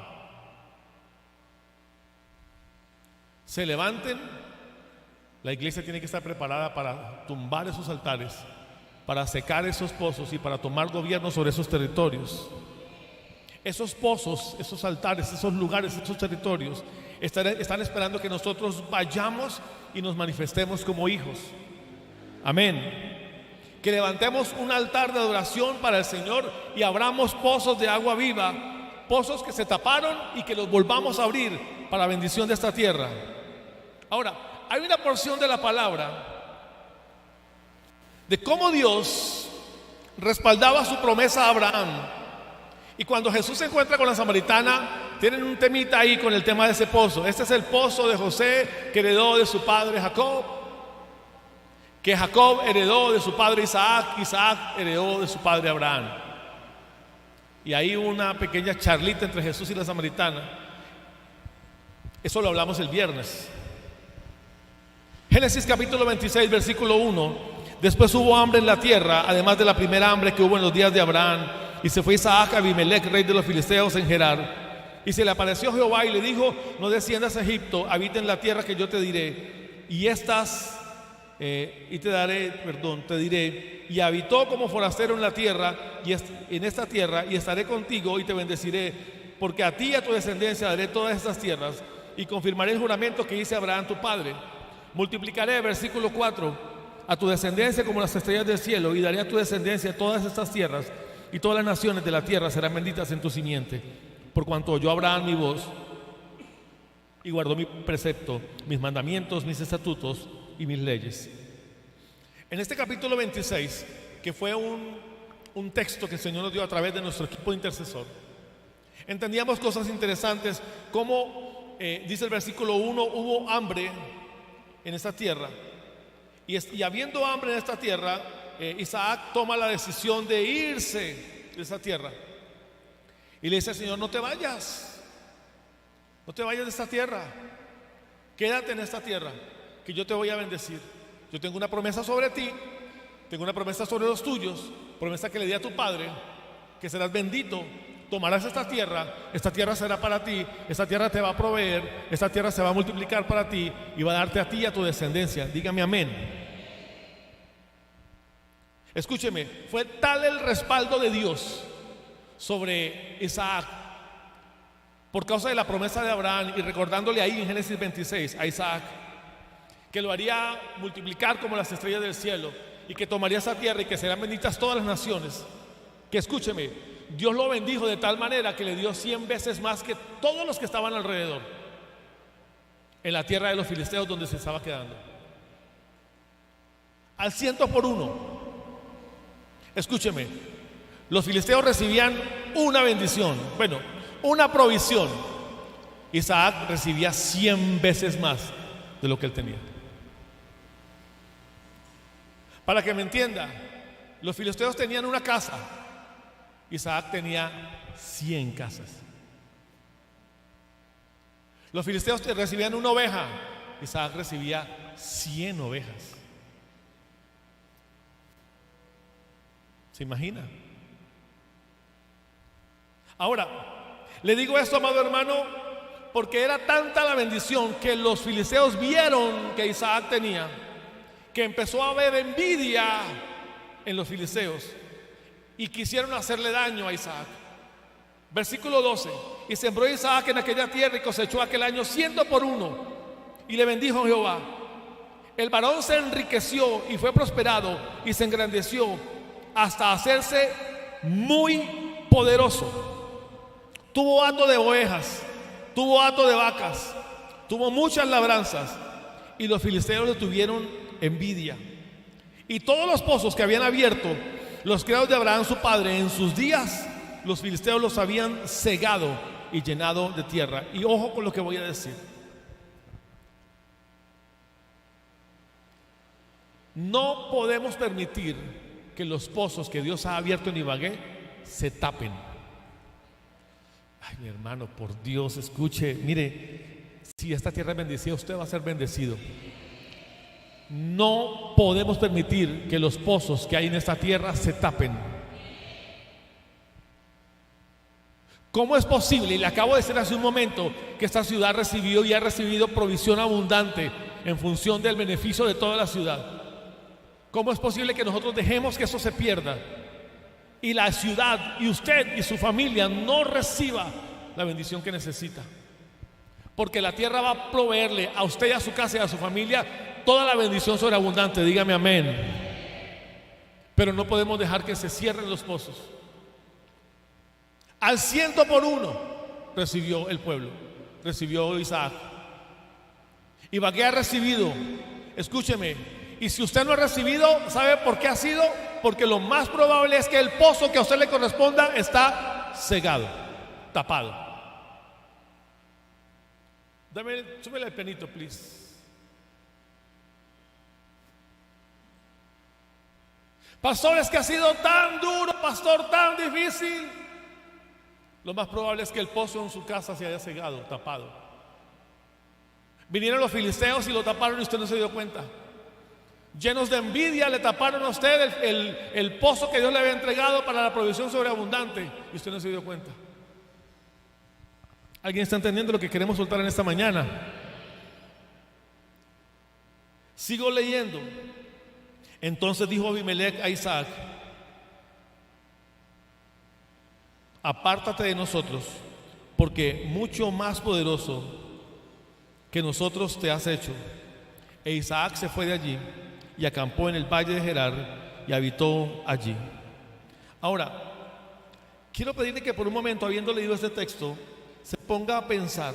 se levanten, la iglesia tiene que estar preparada para tumbar esos altares, para secar esos pozos y para tomar gobierno sobre esos territorios. Esos pozos, esos altares, esos lugares, esos territorios están esperando que nosotros vayamos y nos manifestemos como hijos. Amén. Que levantemos un altar de adoración para el Señor y abramos pozos de agua viva, pozos que se taparon y que los volvamos a abrir para la bendición de esta tierra. Ahora, hay una porción de la palabra de cómo Dios respaldaba su promesa a Abraham. Y cuando Jesús se encuentra con la samaritana, tienen un temita ahí con el tema de ese pozo. Este es el pozo de José que heredó de su padre Jacob, que Jacob heredó de su padre Isaac, Isaac heredó de su padre Abraham. Y ahí una pequeña charlita entre Jesús y la samaritana. Eso lo hablamos el viernes. Génesis capítulo 26, versículo 1. Después hubo hambre en la tierra, además de la primera hambre que hubo en los días de Abraham. Y se fue Isaac a Abimelech, rey de los filisteos, en Gerar. Y se le apareció Jehová y le dijo: no desciendas a Egipto, habita en la tierra que yo te diré. Te diré, y habitó como forastero en la tierra, en esta tierra, y estaré contigo y te bendeciré, porque a ti y a tu descendencia daré todas estas tierras, y confirmaré el juramento que hice a Abraham tu padre. Multiplicaré, versículo 4, a tu descendencia como las estrellas del cielo, y daré a tu descendencia todas estas tierras, y todas las naciones de la tierra serán benditas en tu simiente, por cuanto oyó Abraham mi voz, y guardó mi precepto, mis mandamientos, mis estatutos y mis leyes. En este capítulo 26, que fue un texto que el Señor nos dio a través de nuestro equipo intercesor, entendíamos cosas interesantes, como dice el versículo 1, hubo hambre en esta tierra, y habiendo hambre en esta tierra, Isaac toma la decisión de irse de esa tierra, y le dice al Señor: no te vayas de esta tierra, quédate en esta tierra, que yo te voy a bendecir. Yo tengo una promesa sobre ti, tengo una promesa sobre los tuyos, promesa que le di a tu padre, que serás bendito, tomarás esta tierra será para ti, esta tierra te va a proveer, esta tierra se va a multiplicar para ti y va a darte a ti y a tu descendencia. Dígame amén. Escúcheme, fue tal el respaldo de Dios sobre Isaac por causa de la promesa de Abraham, y recordándole ahí en Génesis 26 a Isaac que lo haría multiplicar como las estrellas del cielo, y que tomaría esa tierra y que serán benditas todas las naciones, que escúcheme, Dios lo bendijo de tal manera que le dio 100 veces más que todos los que estaban alrededor en la tierra de los filisteos donde se estaba quedando, al 100 por 1. Escúcheme, los filisteos recibían una bendición, una provisión. Isaac recibía 100 veces más de lo que él tenía. Para que me entienda, los filisteos tenían una casa, Isaac tenía 100 casas. Los filisteos recibían una oveja, Isaac recibía 100 ovejas. ¿Se imagina? Ahora, le digo esto, amado hermano, porque era tanta la bendición que los filisteos vieron que Isaac tenía, que empezó a haber envidia en los filisteos y quisieron hacerle daño a Isaac. Versículo 12: y sembró Isaac en aquella tierra y cosechó aquel año 100 por 1, y le bendijo Jehová. El varón se enriqueció y fue prosperado y se engrandeció hasta hacerse muy poderoso. tuvo hato de ovejas, tuvo hato de vacas, tuvo muchas labranzas, y los filisteos le tuvieron envidia. Y todos los pozos que habían abierto los criados de Abraham su padre en sus días, los filisteos los habían cegado y llenado de tierra. Y ojo con lo que voy a decir. No podemos permitir que los pozos que Dios ha abierto en Ibagué se tapen. Ay, mi hermano, por Dios, escuche, mire, si esta tierra es bendecida, usted va a ser bendecido. No podemos permitir que los pozos que hay en esta tierra se tapen. ¿Cómo es posible? Y le acabo de decir hace un momento que esta ciudad recibió y ha recibido provisión abundante en función del beneficio de toda la ciudad. ¿Cómo es posible que nosotros dejemos que eso se pierda y la ciudad y usted y su familia no reciba la bendición que necesita? Porque la tierra va a proveerle a usted y a su casa y a su familia toda la bendición sobreabundante. Dígame amén. Pero no podemos dejar que se cierren los pozos. Al 100 por 1 recibió el pueblo, recibió Isaac. Ibagué ha recibido, escúcheme, y si usted no ha recibido, ¿sabe por qué ha sido? Porque lo más probable es que el pozo que a usted le corresponda está cegado, tapado. Súbele el penito, please. Pastor, es que ha sido tan duro, pastor, tan difícil. Lo más probable es que el pozo en su casa se haya cegado, tapado. Vinieron los filisteos y lo taparon y usted no se dio cuenta. Llenos de envidia le taparon a usted el pozo que Dios le había entregado para la provisión sobreabundante y usted no se dio cuenta. ¿Alguien está entendiendo lo que queremos soltar en esta mañana? Sigo leyendo. Entonces dijo Abimelech a Isaac: apártate de nosotros, porque mucho más poderoso que nosotros te has hecho. E Isaac se fue de allí y acampó en el valle de Gerar y habitó allí. Ahora, quiero pedirle que por un momento, habiendo leído este texto, se ponga a pensar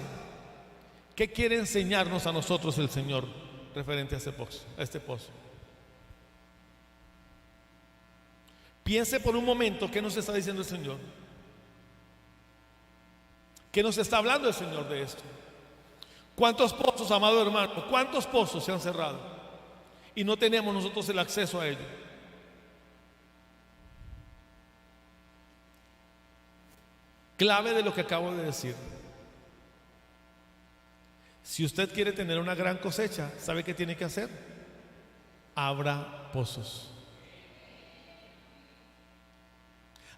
qué quiere enseñarnos a nosotros el Señor referente a este pozo. Piense por un momento qué nos está diciendo el Señor. ¿Qué nos está hablando el Señor de esto? ¿Cuántos pozos, amado hermano, cuántos pozos se han cerrado y no tenemos nosotros el acceso a ellos? Clave de lo que acabo de decir. Si usted quiere tener una gran cosecha, ¿sabe qué tiene que hacer? Abra pozos.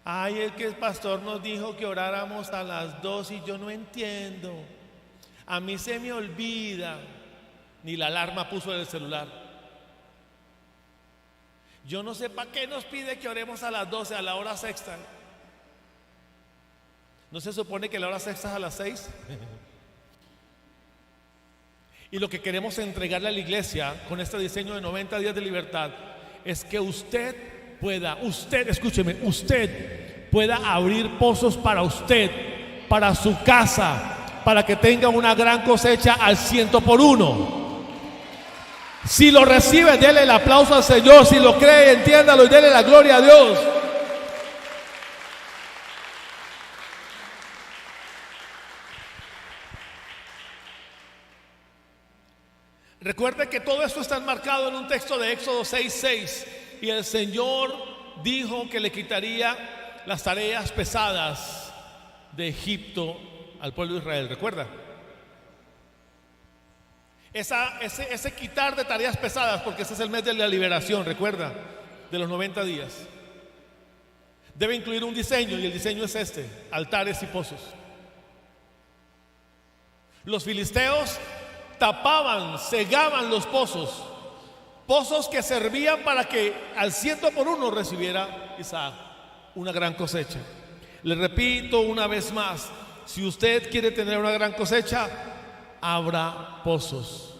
Ay, el que el pastor nos dijo que oráramos a las 2 y yo no entiendo. A mí se me olvida. Ni la alarma puso en el celular. Yo no sé para qué nos pide que oremos a las 12, a la hora sexta. ¿No se supone que la hora sexta es a las 6? Y lo que queremos entregarle a la iglesia con este diseño de 90 días de libertad es que usted pueda, escúcheme, usted pueda abrir pozos para usted, para su casa, para que tenga una gran cosecha al 100 por 1. Si lo recibe, dele el aplauso al Señor. Si lo cree, entiéndalo y dele la gloria a Dios. Recuerde que todo esto está enmarcado en un texto de Éxodo 6:6. Y el Señor dijo que le quitaría las tareas pesadas de Egipto al pueblo de Israel. ¿Recuerda? Ese quitar de tareas pesadas, porque ese es el mes de la liberación, recuerda, de los 90 días, debe incluir un diseño, y el diseño es este: altares y pozos. Los filisteos tapaban, cegaban los pozos, pozos que servían para que al 100 por 1 recibiera Isaac una gran cosecha. Le repito una vez más: si usted quiere tener una gran cosecha, abra pozos.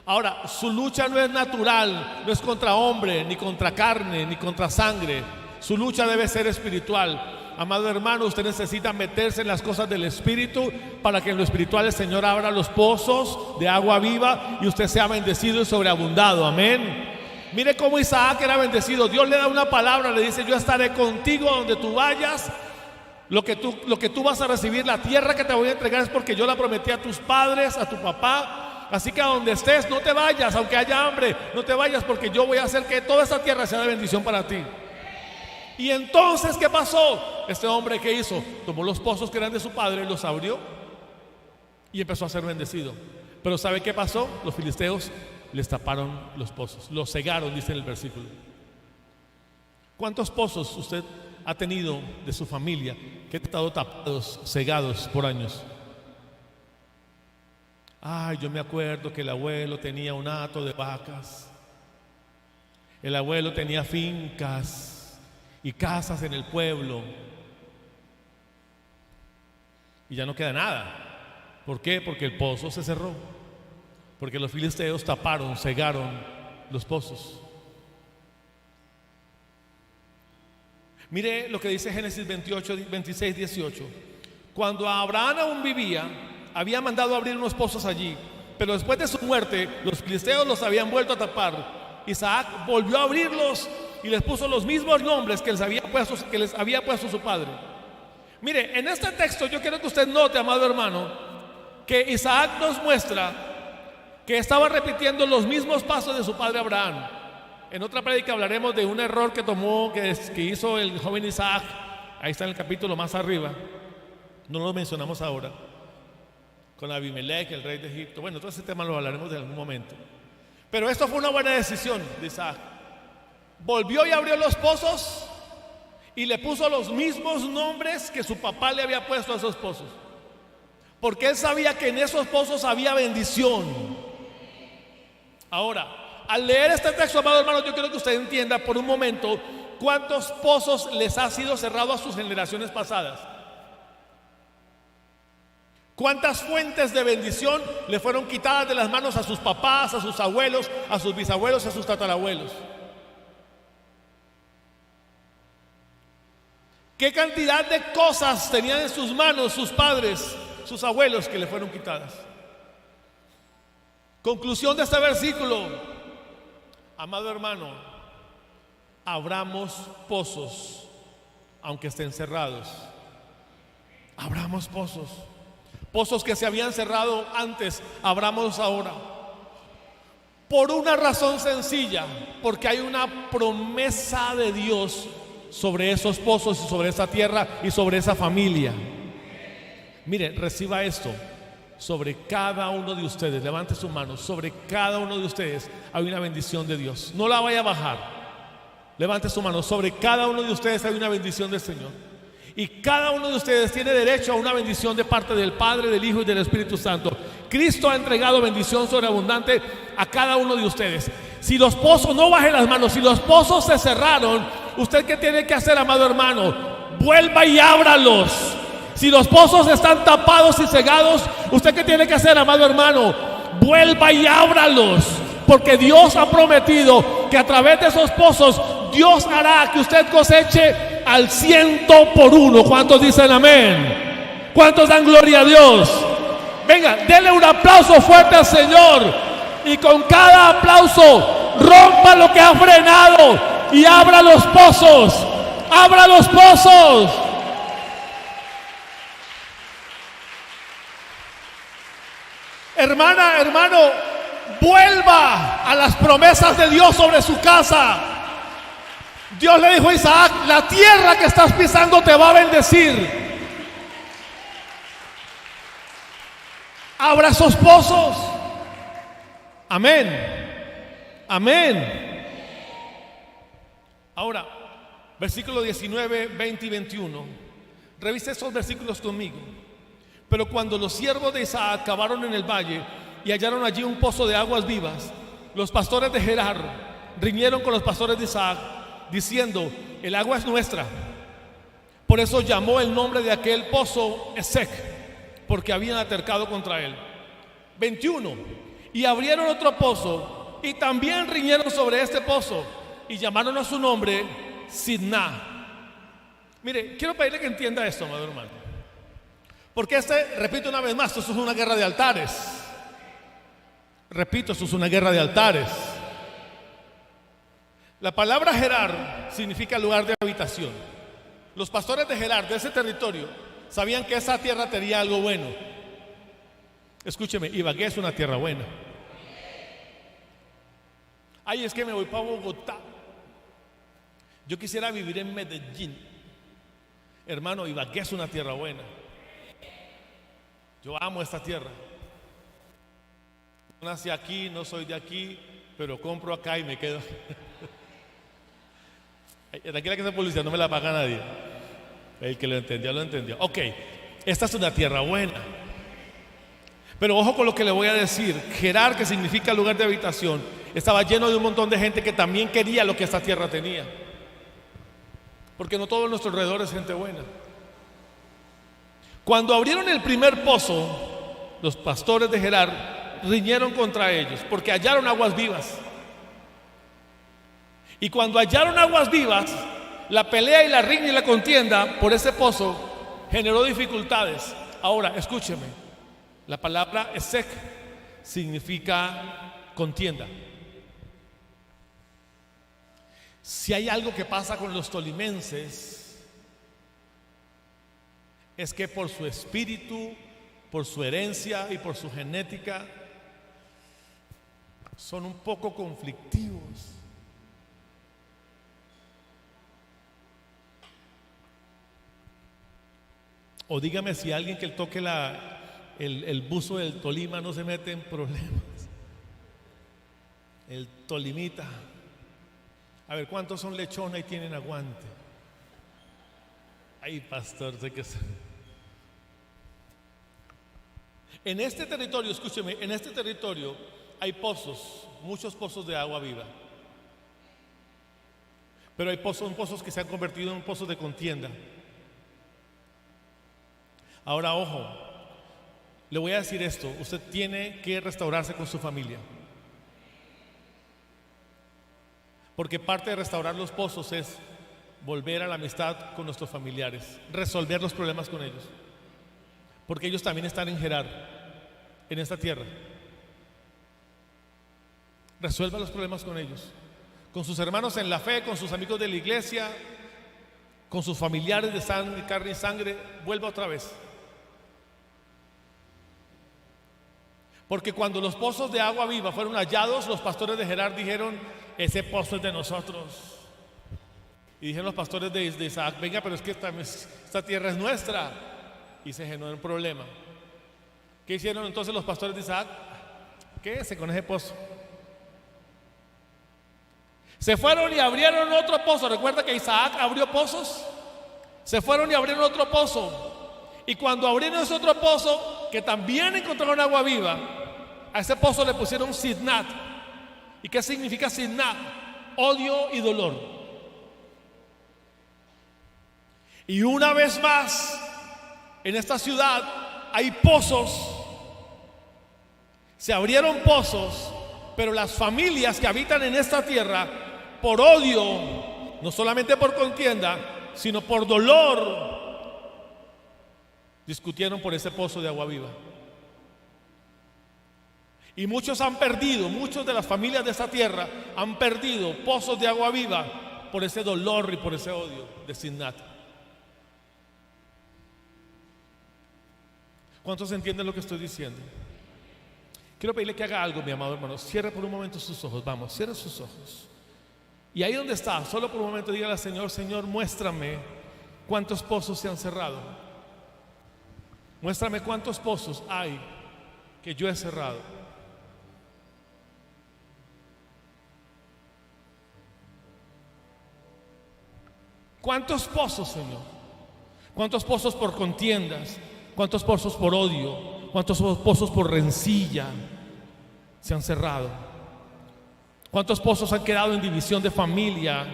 Ahora, su lucha no es natural, no es contra hombre, ni contra carne, ni contra sangre. Su lucha debe ser espiritual. Amado hermano, usted necesita meterse en las cosas del Espíritu para que en lo espiritual el Señor abra los pozos de agua viva y usted sea bendecido y sobreabundado. Amén. Mire cómo Isaac era bendecido. Dios le da una palabra, le dice: yo estaré contigo donde tú vayas. Lo que tú vas a recibir, la tierra que te voy a entregar, es porque yo la prometí a tus padres, a tu papá. Así que a donde estés, no te vayas, aunque haya hambre, no te vayas, porque yo voy a hacer que toda esta tierra sea de bendición para ti. Y entonces, ¿qué pasó? Este hombre, ¿qué hizo? Tomó los pozos que eran de su padre, los abrió y empezó a ser bendecido. Pero ¿sabe qué pasó? Los filisteos les taparon los pozos, los cegaron, dice en el versículo. ¿Cuántos pozos usted ha tenido de su familia que han estado tapados, cegados por años? Ay, yo me acuerdo que el abuelo tenía un hato de vacas, el abuelo tenía fincas y casas en el pueblo, y ya no queda nada. ¿Por qué? Porque el pozo se cerró, porque los filisteos taparon, cegaron los pozos. Mire lo que dice Génesis 28, 26, 18. Cuando Abraham aún vivía, había mandado abrir unos pozos allí, pero después de su muerte, los filisteos los habían vuelto a tapar. Isaac volvió a abrirlos y les puso los mismos nombres que les había puesto su padre. Mire, en este texto yo quiero que usted note, amado hermano, que Isaac nos muestra que estaba repitiendo los mismos pasos de su padre Abraham. En otra prédica hablaremos de un error que hizo el joven Isaac. Ahí está en el capítulo más arriba. No lo mencionamos ahora. Con Abimelech, el rey de Egipto. Bueno, todo ese tema lo hablaremos en algún momento. Pero esto fue una buena decisión de Isaac. Volvió y abrió los pozos y le puso los mismos nombres que su papá le había puesto a esos pozos, porque él sabía que en esos pozos había bendición. Ahora, al leer este texto, amado hermano, yo quiero que usted entienda por un momento cuántos pozos les ha sido cerrado a sus generaciones pasadas. Cuántas fuentes de bendición le fueron quitadas de las manos a sus papás, a sus abuelos, a sus bisabuelos, a sus tatarabuelos. Qué cantidad de cosas tenían en sus manos sus padres, sus abuelos, que le fueron quitadas. Conclusión de este versículo, amado hermano: abramos pozos aunque estén cerrados. Abramos pozos. Pozos que se habían cerrado antes, abramos ahora. Por una razón sencilla: porque hay una promesa de Dios sobre esos pozos y sobre esa tierra y sobre esa familia. Mire, reciba esto. Sobre cada uno de ustedes, levante su mano, sobre cada uno de ustedes hay una bendición de Dios. No la vaya a bajar. Levante su mano. Sobre cada uno de ustedes hay una bendición del Señor. Y cada uno de ustedes tiene derecho a una bendición de parte del Padre, del Hijo y del Espíritu Santo. Cristo ha entregado bendición sobreabundante a cada uno de ustedes. Si los pozos, no baje las manos, si los pozos se cerraron, ¿usted qué tiene que hacer, amado hermano? Vuelva y ábralos. Si los pozos están tapados y cegados, ¿usted qué tiene que hacer, amado hermano? Vuelva y ábralos, porque Dios ha prometido que a través de esos pozos Dios hará que usted coseche al 100%. ¿Cuántos dicen amén? ¿Cuántos dan gloria a Dios? Venga, denle un aplauso fuerte al Señor, y con cada aplauso rompa lo que ha frenado y abra los pozos. Abra los pozos. Hermana, hermano, vuelva a las promesas de Dios sobre su casa. Dios le dijo a Isaac: la tierra que estás pisando te va a bendecir. Abra esos pozos. Amén. Amén. Ahora, versículo 19, 20 y 21. Revise estos versículos conmigo. Pero cuando los siervos de Isaac cavaron en el valle y hallaron allí un pozo de aguas vivas, los pastores de Gerar riñeron con los pastores de Isaac, diciendo: el agua es nuestra. Por eso llamó el nombre de aquel pozo Esek, porque habían altercado contra él. 21. Y abrieron otro pozo y también riñeron sobre este pozo, y llamaron a su nombre Sidná. Mire, quiero pedirle que entienda esto, amado hermano. Porque repito una vez más, esto es una guerra de altares. Repito, esto es una guerra de altares. La palabra Gerar significa lugar de habitación. Los pastores de Gerar, de ese territorio, sabían que esa tierra tenía algo bueno. Escúcheme, Ibagué es una tierra buena. Ay, es que me voy para Bogotá. Yo quisiera vivir en Medellín. Hermano, Ibagué es una tierra buena. Yo amo esta tierra. No nací aquí, no soy de aquí, pero compro acá y me quedo. Tranquila que esa publicidad no me la paga nadie. El que lo entendió, lo entendió. Ok, esta es una tierra buena. Pero ojo con lo que le voy a decir. Gerar, que significa lugar de habitación, estaba lleno de un montón de gente que también quería lo que esta tierra tenía. Porque no todo nuestro alrededor es gente buena. Cuando abrieron el primer pozo, los pastores de Gerar riñeron contra ellos porque hallaron aguas vivas. Y cuando hallaron aguas vivas, la pelea y la riña y la contienda por ese pozo generó dificultades. Ahora, escúcheme, la palabra esek significa contienda. Si hay algo que pasa con los tolimenses, es que por su espíritu, por su herencia y por su genética, son un poco conflictivos. O dígame si alguien que toque el buzo del Tolima no se mete en problemas. El tolimita. A ver, ¿cuántos son lechona y tienen aguante? Ay, pastor, sé que es. En este territorio, escúcheme, en este territorio hay pozos, muchos pozos de agua viva. Pero hay pozos que se han convertido en pozos de contienda. Ahora, ojo, le voy a decir esto: usted tiene que restaurarse con su familia. Porque parte de restaurar los pozos es volver a la amistad con nuestros familiares, resolver los problemas con ellos. Porque ellos también están en Gerar, en esta tierra. Resuelva los problemas con ellos, con sus hermanos en la fe, con sus amigos de la iglesia, con sus familiares de sangre, carne y sangre. Vuelva otra vez. Porque cuando los pozos de agua viva fueron hallados, los pastores de Gerar dijeron: ese pozo es de nosotros. Y dijeron los pastores de Isaac: venga, pero es que esta tierra es nuestra. Y se generó un problema. ¿Qué hicieron entonces los pastores de Isaac? Quédese con ese pozo. Se fueron y abrieron otro pozo. Recuerda que Isaac abrió pozos. Se fueron y abrieron otro pozo. Y cuando abrieron ese otro pozo, que también encontraron agua viva, a ese pozo le pusieron Sidnat. ¿Y qué significa Sidnat? Odio y dolor. Y una vez más, en esta ciudad hay pozos. Se abrieron pozos, pero las familias que habitan en esta tierra, por odio, no solamente por contienda, sino por dolor, discutieron por ese pozo de agua viva. Y muchos de las familias de esta tierra han perdido pozos de agua viva por ese dolor y por ese odio de Sidnat. ¿Cuántos entienden lo que estoy diciendo? Quiero pedirle que haga algo, mi amado hermano. Cierre por un momento sus ojos. Vamos, cierre sus ojos. Y ahí donde está, solo por un momento dígale al Señor: Señor, muéstrame cuántos pozos se han cerrado. Muéstrame cuántos pozos hay que yo he cerrado. ¿Cuántos pozos, Señor? ¿Cuántos pozos por contiendas? ¿Cuántos pozos por odio? ¿Cuántos pozos por rencilla se han cerrado? ¿Cuántos pozos han quedado en división de familia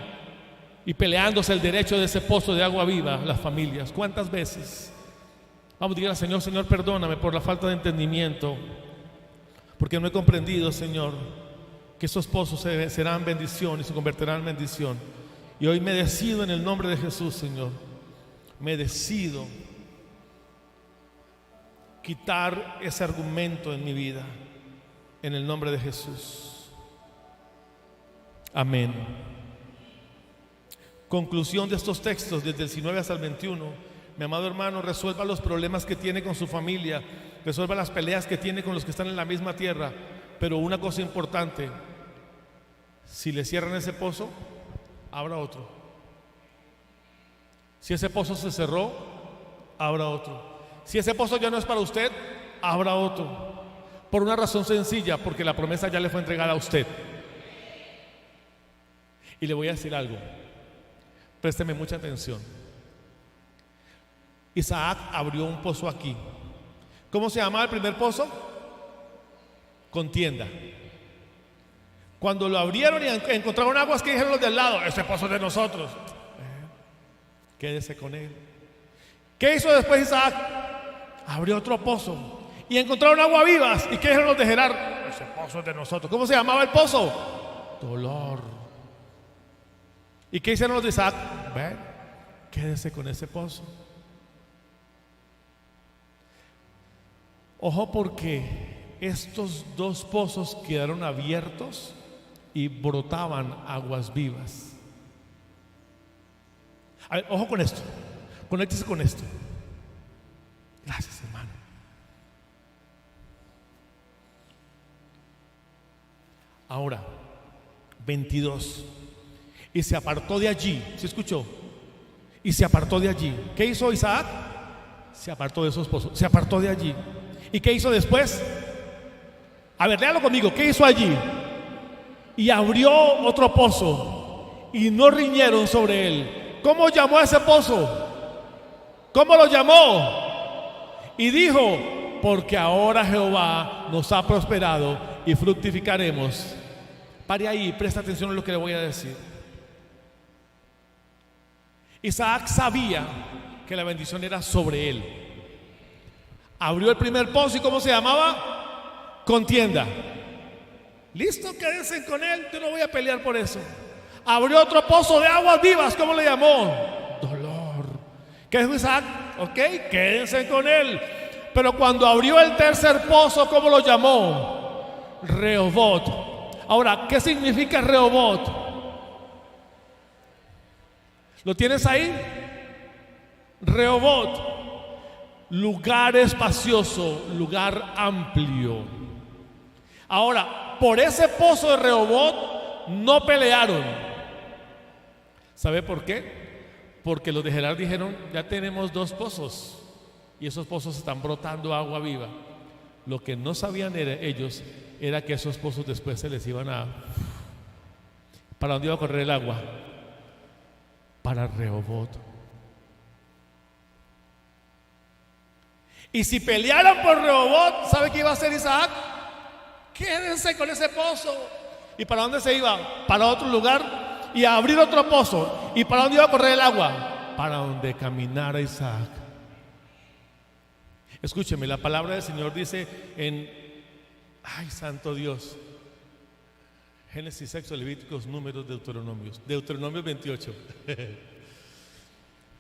y peleándose el derecho de ese pozo de agua viva las familias? ¿Cuántas veces? Vamos a decirle al Señor: Señor, perdóname por la falta de entendimiento, porque no he comprendido, Señor, que esos pozos serán bendición y se convertirán en bendición. Y hoy me decido en el nombre de Jesús, Señor, me decido quitar ese argumento en mi vida, en el nombre de Jesús. Amén. Conclusión de estos textos, desde el 19 hasta el 21. Mi amado hermano, resuelva los problemas que tiene con su familia, resuelva las peleas que tiene con los que están en la misma tierra. Pero una cosa importante: si le cierran ese pozo, abra otro. Si ese pozo se cerró, abra otro. Si ese pozo ya no es para usted, abra otro. Por una razón sencilla: porque la promesa ya le fue entregada a usted. Y le voy a decir algo, présteme mucha atención. Isaac abrió un pozo aquí. ¿Cómo se llamaba el primer pozo? Contienda. Cuando lo abrieron y encontraron aguas, ¿qué dijeron los de al lado? Ese pozo es de nosotros. Quédese con él. ¿Qué hizo después Isaac? Abrió otro pozo y encontraron agua vivas. ¿Y qué dijeron los de Gerar? Ese pozo es de nosotros. ¿Cómo se llamaba el pozo? Dolor. ¿Y qué hicieron los de Isaac? Ven, quédese con ese pozo. Ojo, porque estos dos pozos quedaron abiertos y brotaban aguas vivas. A ver, ojo con esto, conéctese con esto. Gracias, hermano. Ahora, 22. Y se apartó de allí. ¿Se escuchó? Y se apartó de allí. ¿Qué hizo Isaac? Se apartó de esos pozos. Se apartó de allí. ¿Y qué hizo después? A ver, léalo conmigo. ¿Qué hizo allí? Y abrió otro pozo y no riñeron sobre él. ¿Cómo llamó a ese pozo? ¿Cómo lo llamó? Y dijo: porque ahora Jehová nos ha prosperado y fructificaremos. Pare ahí, presta atención a lo que le voy a decir. Isaac sabía que la bendición era sobre él. Abrió el primer pozo, ¿y cómo se llamaba? Contienda. Listo, quédense con él, yo no voy a pelear por eso. Abrió otro pozo de aguas vivas, ¿cómo le llamó? Dolor. ¿Qué dijo Isaac? Ok, quédense con él. Pero cuando abrió el tercer pozo, ¿cómo lo llamó? Rehobot. Ahora, ¿qué significa Rehobot? ¿Lo tienes ahí? Rehobot. Lugar espacioso, lugar amplio. Ahora, por ese pozo de Rehobot no pelearon. ¿Sabe por qué? Porque los de Gerar dijeron: ya tenemos dos pozos y esos pozos están brotando agua viva. Lo que no sabían ellos era que esos pozos después se les iban a... ¿Para dónde iba a correr el agua? Para Rehobot. Y si pelearan por Rehobot, ¿sabe qué iba a hacer Isaac? Quédense con ese pozo. ¿Y para dónde se iba? Para otro lugar y a abrir otro pozo. ¿Y para dónde iba a correr el agua? Para donde caminara Isaac. Escúcheme, la palabra del Señor dice en... ¡Ay, santo Dios! Génesis, Éxodo, Levíticos, Números, Deuteronomios. Deuteronomio 28.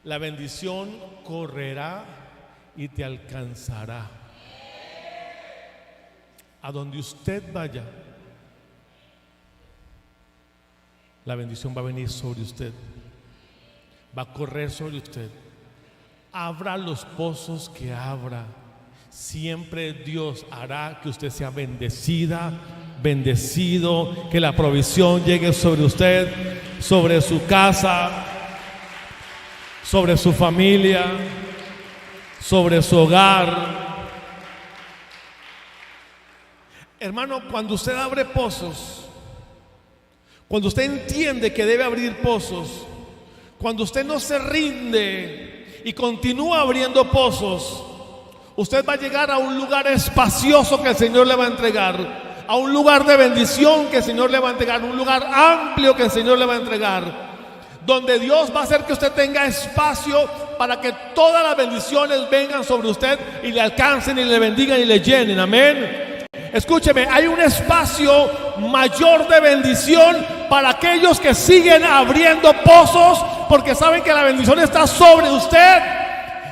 La bendición correrá y te alcanzará. A donde usted vaya, la bendición va a venir sobre usted, va a correr sobre usted. Abra los pozos que abra, siempre Dios hará que usted sea bendecida, bendecido, que la provisión llegue sobre usted, sobre su casa, sobre su familia, sobre su hogar. Hermano, cuando usted abre pozos, cuando usted entiende que debe abrir pozos, cuando usted no se rinde y continúa abriendo pozos, usted va a llegar a un lugar espacioso que el Señor le va a entregar, a un lugar de bendición que el Señor le va a entregar, un lugar amplio que el Señor le va a entregar, donde Dios va a hacer que usted tenga espacio para que todas las bendiciones vengan sobre usted y le alcancen y le bendigan y le llenen. Amén. Escúcheme, hay un espacio mayor de bendición para aquellos que siguen abriendo pozos porque saben que la bendición está sobre usted,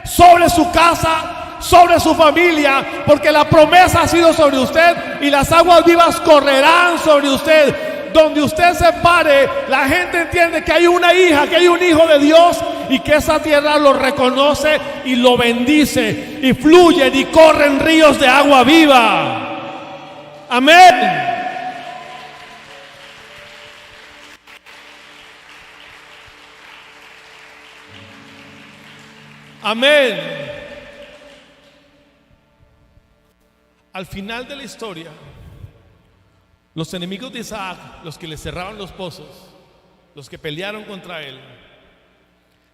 sobre su casa, sobre su familia, porque la promesa ha sido sobre usted y las aguas vivas correrán sobre usted. Donde usted se pare, la gente entiende que hay una hija, que hay un hijo de Dios y que esa tierra lo reconoce y lo bendice, y fluyen y corren ríos de agua viva. Amén. Amén. Al final de la historia, los enemigos de Isaac, los que le cerraban los pozos, los que pelearon contra él,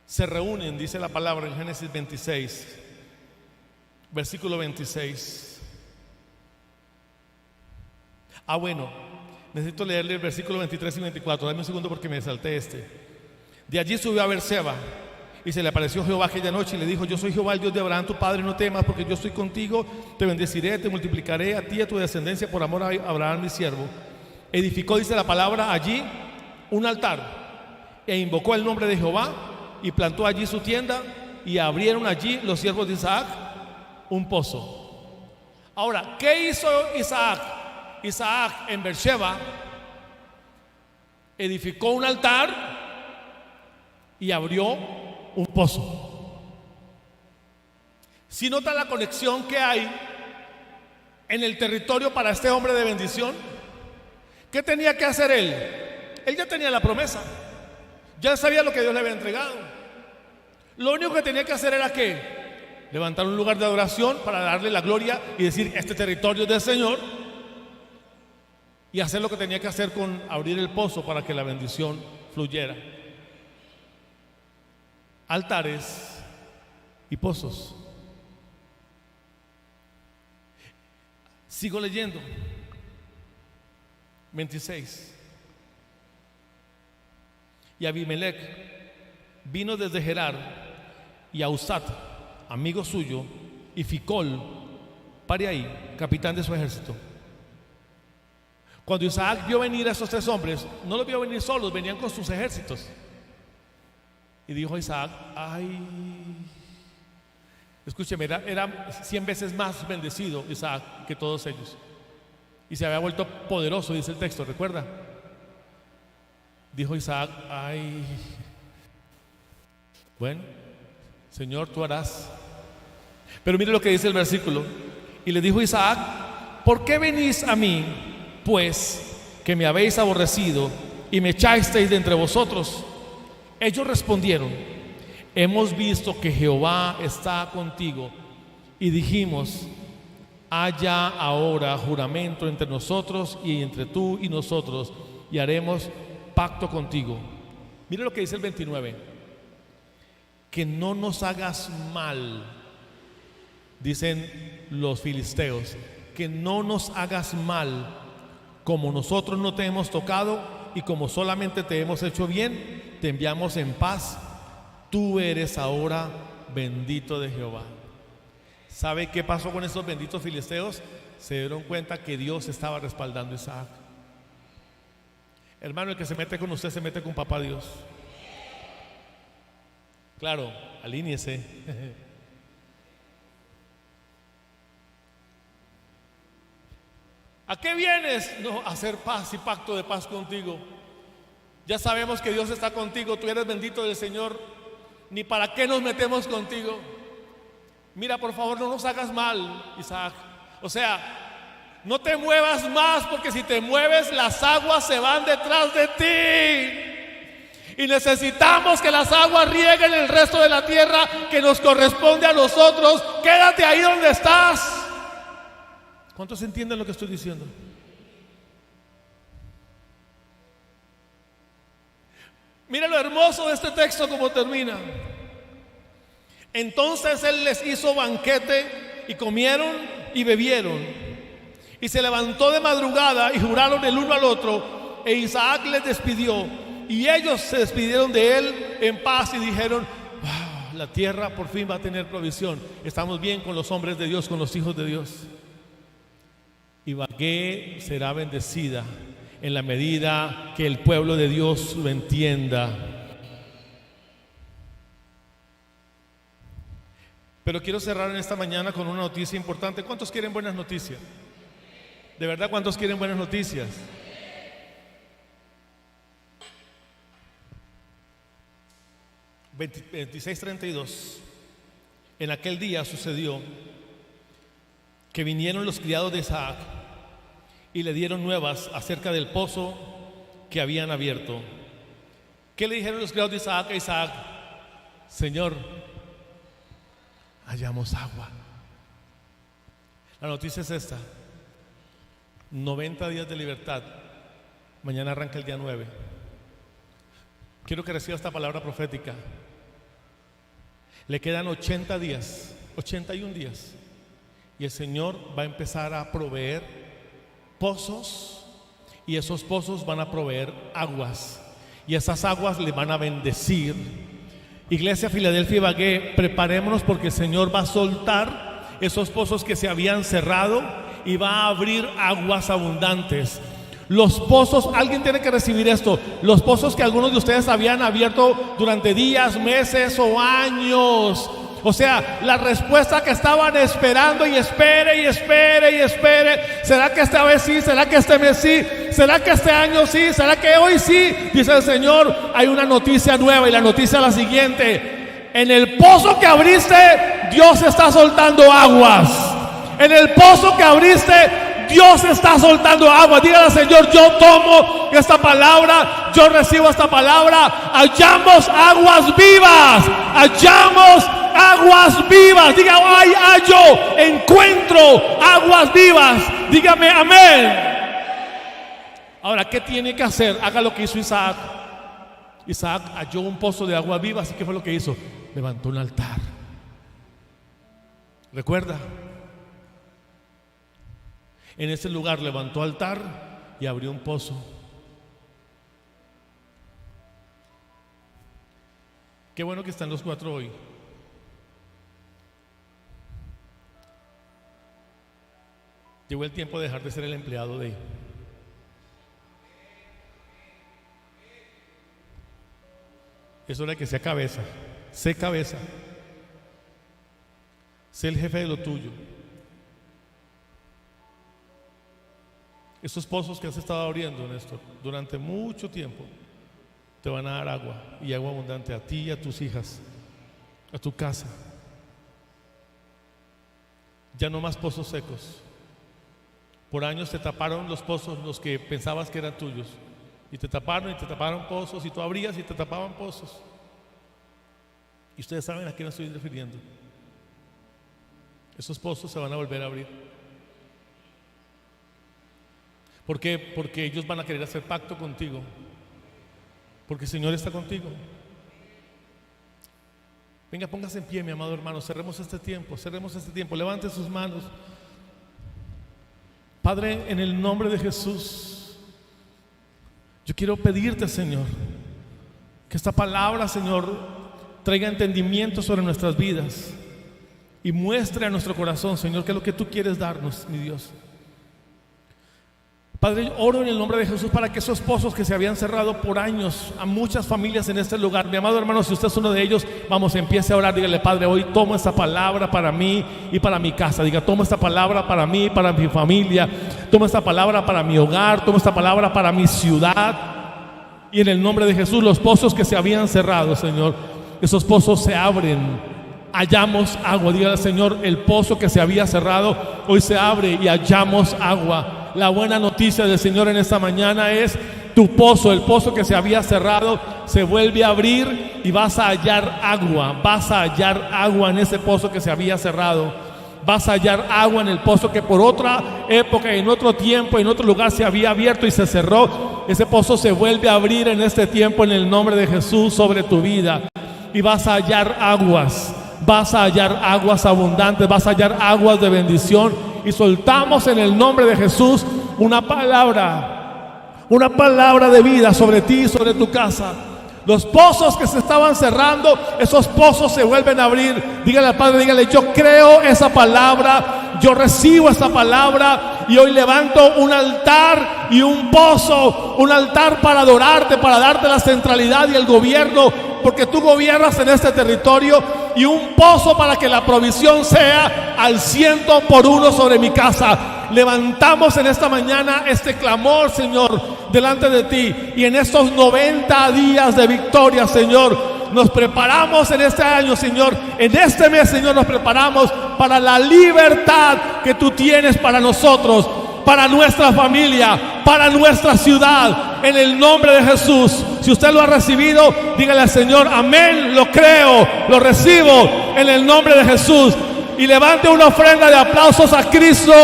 se reúnen, dice la palabra en Génesis 26, versículo 26. Bueno, necesito leerle el versículo 23 y 24. Dame un segundo porque me salté este. De allí subió a Beerseba y se le apareció Jehová aquella noche y le dijo: yo soy Jehová, el Dios de Abraham tu padre, no temas, porque yo estoy contigo, te bendeciré, te multiplicaré a ti y a tu descendencia por amor a Abraham mi siervo. Edificó, dice la palabra, allí un altar e invocó el nombre de Jehová y plantó allí su tienda, y abrieron allí los siervos de Isaac un pozo. Ahora, ¿qué hizo Isaac? Isaac en Beerseba edificó un altar y abrió un pozo. Si nota la conexión que hay en el territorio para este hombre de bendición, ¿qué tenía que hacer él? Él ya tenía la promesa, ya sabía lo que Dios le había entregado. Lo único que tenía que hacer era que levantar un lugar de adoración para darle la gloria y decir: este territorio es del Señor, y hacer lo que tenía que hacer con abrir el pozo para que la bendición fluyera. Altares y pozos. Sigo leyendo. 26. Y Abimelech vino desde Gerar, y Ahuzat, amigo suyo, y Ficol, Pariahí, capitán de su ejército. Cuando Isaac vio venir a esos tres hombres, no los vio venir solos, venían con sus ejércitos. Y dijo Isaac: ay, escúcheme, era 100 veces más bendecido Isaac que todos ellos, y se había vuelto poderoso, dice el texto, ¿recuerda? Dijo Isaac: ay, bueno, Señor, tú harás. Pero mire lo que dice el versículo. Y le dijo Isaac: ¿por qué venís a mí, pues, que me habéis aborrecido y me echasteis de entre vosotros? Ellos respondieron: hemos visto que Jehová está contigo, y dijimos: haya ahora juramento entre nosotros y entre tú y nosotros, y haremos pacto contigo. Mire lo que dice el 29: que no nos hagas mal, dicen los filisteos, que no nos hagas mal, como nosotros no te hemos tocado y como solamente te hemos hecho bien, te enviamos en paz. Tú eres ahora bendito de Jehová. ¿Sabe qué pasó con estos benditos filisteos? Se dieron cuenta que Dios estaba respaldando a Isaac. Hermano, el que se mete con usted se mete con papá Dios. Claro, alíñese. ¿A qué vienes? No, a hacer paz y pacto de paz contigo. Ya sabemos que Dios está contigo, tú eres bendito del Señor. Ni para qué nos metemos contigo. Mira, por favor, no nos hagas mal, Isaac. O sea, no te muevas más, porque si te mueves, las aguas se van detrás de ti. Y necesitamos que las aguas rieguen el resto de la tierra que nos corresponde a nosotros. Quédate ahí donde estás. ¿Cuántos entienden lo que estoy diciendo? Mira lo hermoso de este texto, como termina. Entonces él les hizo banquete, y comieron y bebieron, y se levantó de madrugada y juraron el uno al otro, e Isaac les despidió, y ellos se despidieron de él en paz y dijeron: la tierra por fin va a tener provisión. Estamos bien con los hombres de Dios, con los hijos de Dios. Y Bagué será bendecida en la medida que el pueblo de Dios lo entienda. Pero quiero cerrar en esta mañana con una noticia importante. ¿Cuántos quieren buenas noticias? ¿De verdad cuántos quieren buenas noticias? Gálatas 26:32. En aquel día sucedió que vinieron los criados de Isaac y le dieron nuevas acerca del pozo que habían abierto. ¿Qué le dijeron los criados de Isaac a Isaac? Señor, hallamos agua. La noticia es esta: 90 días de libertad. Mañana arranca el día 9. Quiero que reciba esta palabra profética. Le quedan 80 días, 81 días, y el Señor va a empezar a proveer pozos, y esos pozos van a proveer aguas, y esas aguas le van a bendecir. Iglesia Filadelfia y Ibagué, preparémonos porque el Señor va a soltar esos pozos que se habían cerrado y va a abrir aguas abundantes. Los pozos, alguien tiene que recibir esto, los pozos que algunos de ustedes habían abierto durante días, meses o años. O sea, la respuesta que estaban esperando, y espere y espere y espere. ¿Será que esta vez sí? ¿Será que este mes sí? ¿Será que este año sí? ¿Será que hoy sí? Dice el Señor, hay una noticia nueva, y la noticia es la siguiente: en el pozo que abriste, Dios está soltando aguas. En el pozo que abriste, Dios está soltando agua. Dígale al Señor: yo tomo esta palabra, yo recibo esta palabra. Hallamos aguas vivas, hallamos aguas vivas. Diga: ay, hallo, encuentro aguas vivas. Dígame amén. Ahora, ¿qué tiene que hacer? Haga lo que hizo Isaac. Isaac halló un pozo de agua viva. Así que fue lo que hizo: levantó un altar. ¿Recuerda? En ese lugar levantó altar y abrió un pozo. Qué bueno que están los cuatro hoy. Llegó el tiempo de dejar de ser el empleado de. Es hora de que sea cabeza. Sé cabeza. Sé el jefe de lo tuyo. Esos pozos que has estado abriendo, Néstor, durante mucho tiempo, te van a dar agua, y agua abundante a ti y a tus hijas, a tu casa. Ya no más pozos secos. Por años te taparon los pozos, los que pensabas que eran tuyos, y te taparon pozos, y tú abrías y te tapaban pozos. Y ustedes saben a qué me estoy refiriendo. Esos pozos se van a volver a abrir. ¿Por qué? Porque ellos van a querer hacer pacto contigo, porque el Señor está contigo. Venga, póngase en pie, mi amado hermano. Cerremos este tiempo. Levante sus manos. Padre, en el nombre de Jesús, yo quiero pedirte, Señor, que esta palabra, Señor, traiga entendimiento sobre nuestras vidas y muestre a nuestro corazón, Señor, qué es lo que tú quieres darnos, mi Dios. Padre, oro en el nombre de Jesús para que esos pozos que se habían cerrado por años a muchas familias en este lugar, mi amado hermano, si usted es uno de ellos, vamos, empiece a orar. Dígale: Padre, hoy tomo esta palabra para mí y para mi casa. Diga: tomo esta palabra para mí y para mi familia. Tomo esta palabra para mi hogar. Tomo esta palabra para mi ciudad. Y en el nombre de Jesús, los pozos que se habían cerrado, Señor, esos pozos se abren. Hallamos agua. Dígale al Señor: el pozo que se había cerrado hoy se abre y hallamos agua. La buena noticia del Señor en esta mañana es: tu pozo, el pozo que se había cerrado, se vuelve a abrir y vas a hallar agua. Vas a hallar agua en ese pozo que se había cerrado. Vas a hallar agua en el pozo que por otra época, en otro tiempo, en otro lugar se había abierto y se cerró. Ese pozo se vuelve a abrir en este tiempo en el nombre de Jesús sobre tu vida. Y vas a hallar aguas. Vas a hallar aguas abundantes. Vas a hallar aguas de bendición. Y soltamos en el nombre de Jesús una palabra de vida sobre ti y sobre tu casa. Los pozos que se estaban cerrando, esos pozos se vuelven a abrir. Dígale al Padre, dígale: yo creo esa palabra, yo recibo esa palabra, y hoy levanto un altar y un pozo, un altar para adorarte, para darte la centralidad y el gobierno, porque tú gobiernas en este territorio. y un pozo para que la provisión sea al 100% sobre mi casa. Levantamos en esta mañana este clamor, Señor, delante de ti, y en estos 90 días de victoria, Señor, nos preparamos en este año, Señor, en este mes, Señor, nos preparamos para la libertad que tú tienes para nosotros, para nuestra familia, para nuestra ciudad, en el nombre de Jesús. Si usted lo ha recibido, dígale al Señor, amén, lo creo, lo recibo en el nombre de Jesús. Y levante una ofrenda de aplausos a Cristo.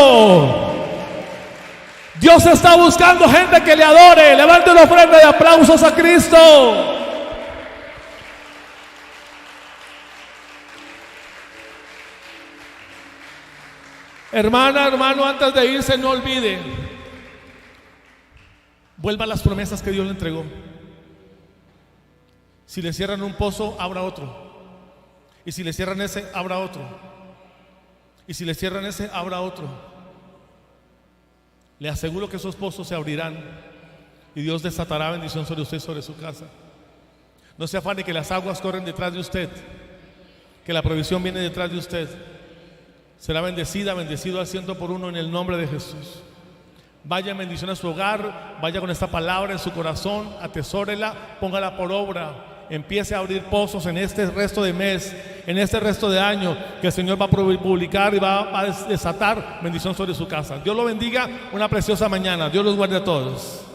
Dios está buscando gente que le adore. Levante una ofrenda de aplausos a Cristo. Hermana, hermano, antes de irse, no olvide, vuelva a las promesas que Dios le entregó. Si le cierran un pozo, abra otro. Y si le cierran ese, abra otro. Y si le cierran ese, abra otro. Le aseguro que esos pozos se abrirán y Dios desatará bendición sobre usted y sobre su casa. No se afane que las aguas corren detrás de usted, que la provisión viene detrás de usted. Será bendecida, bendecido al 100% en el nombre de Jesús. Vaya en bendición a su hogar, vaya con esta palabra en su corazón, atesórela, póngala por obra. Empiece a abrir pozos en este resto de mes, en este resto de año, que el Señor va a publicar y va a desatar bendición sobre su casa. Dios lo bendiga, una preciosa mañana. Dios los guarde a todos.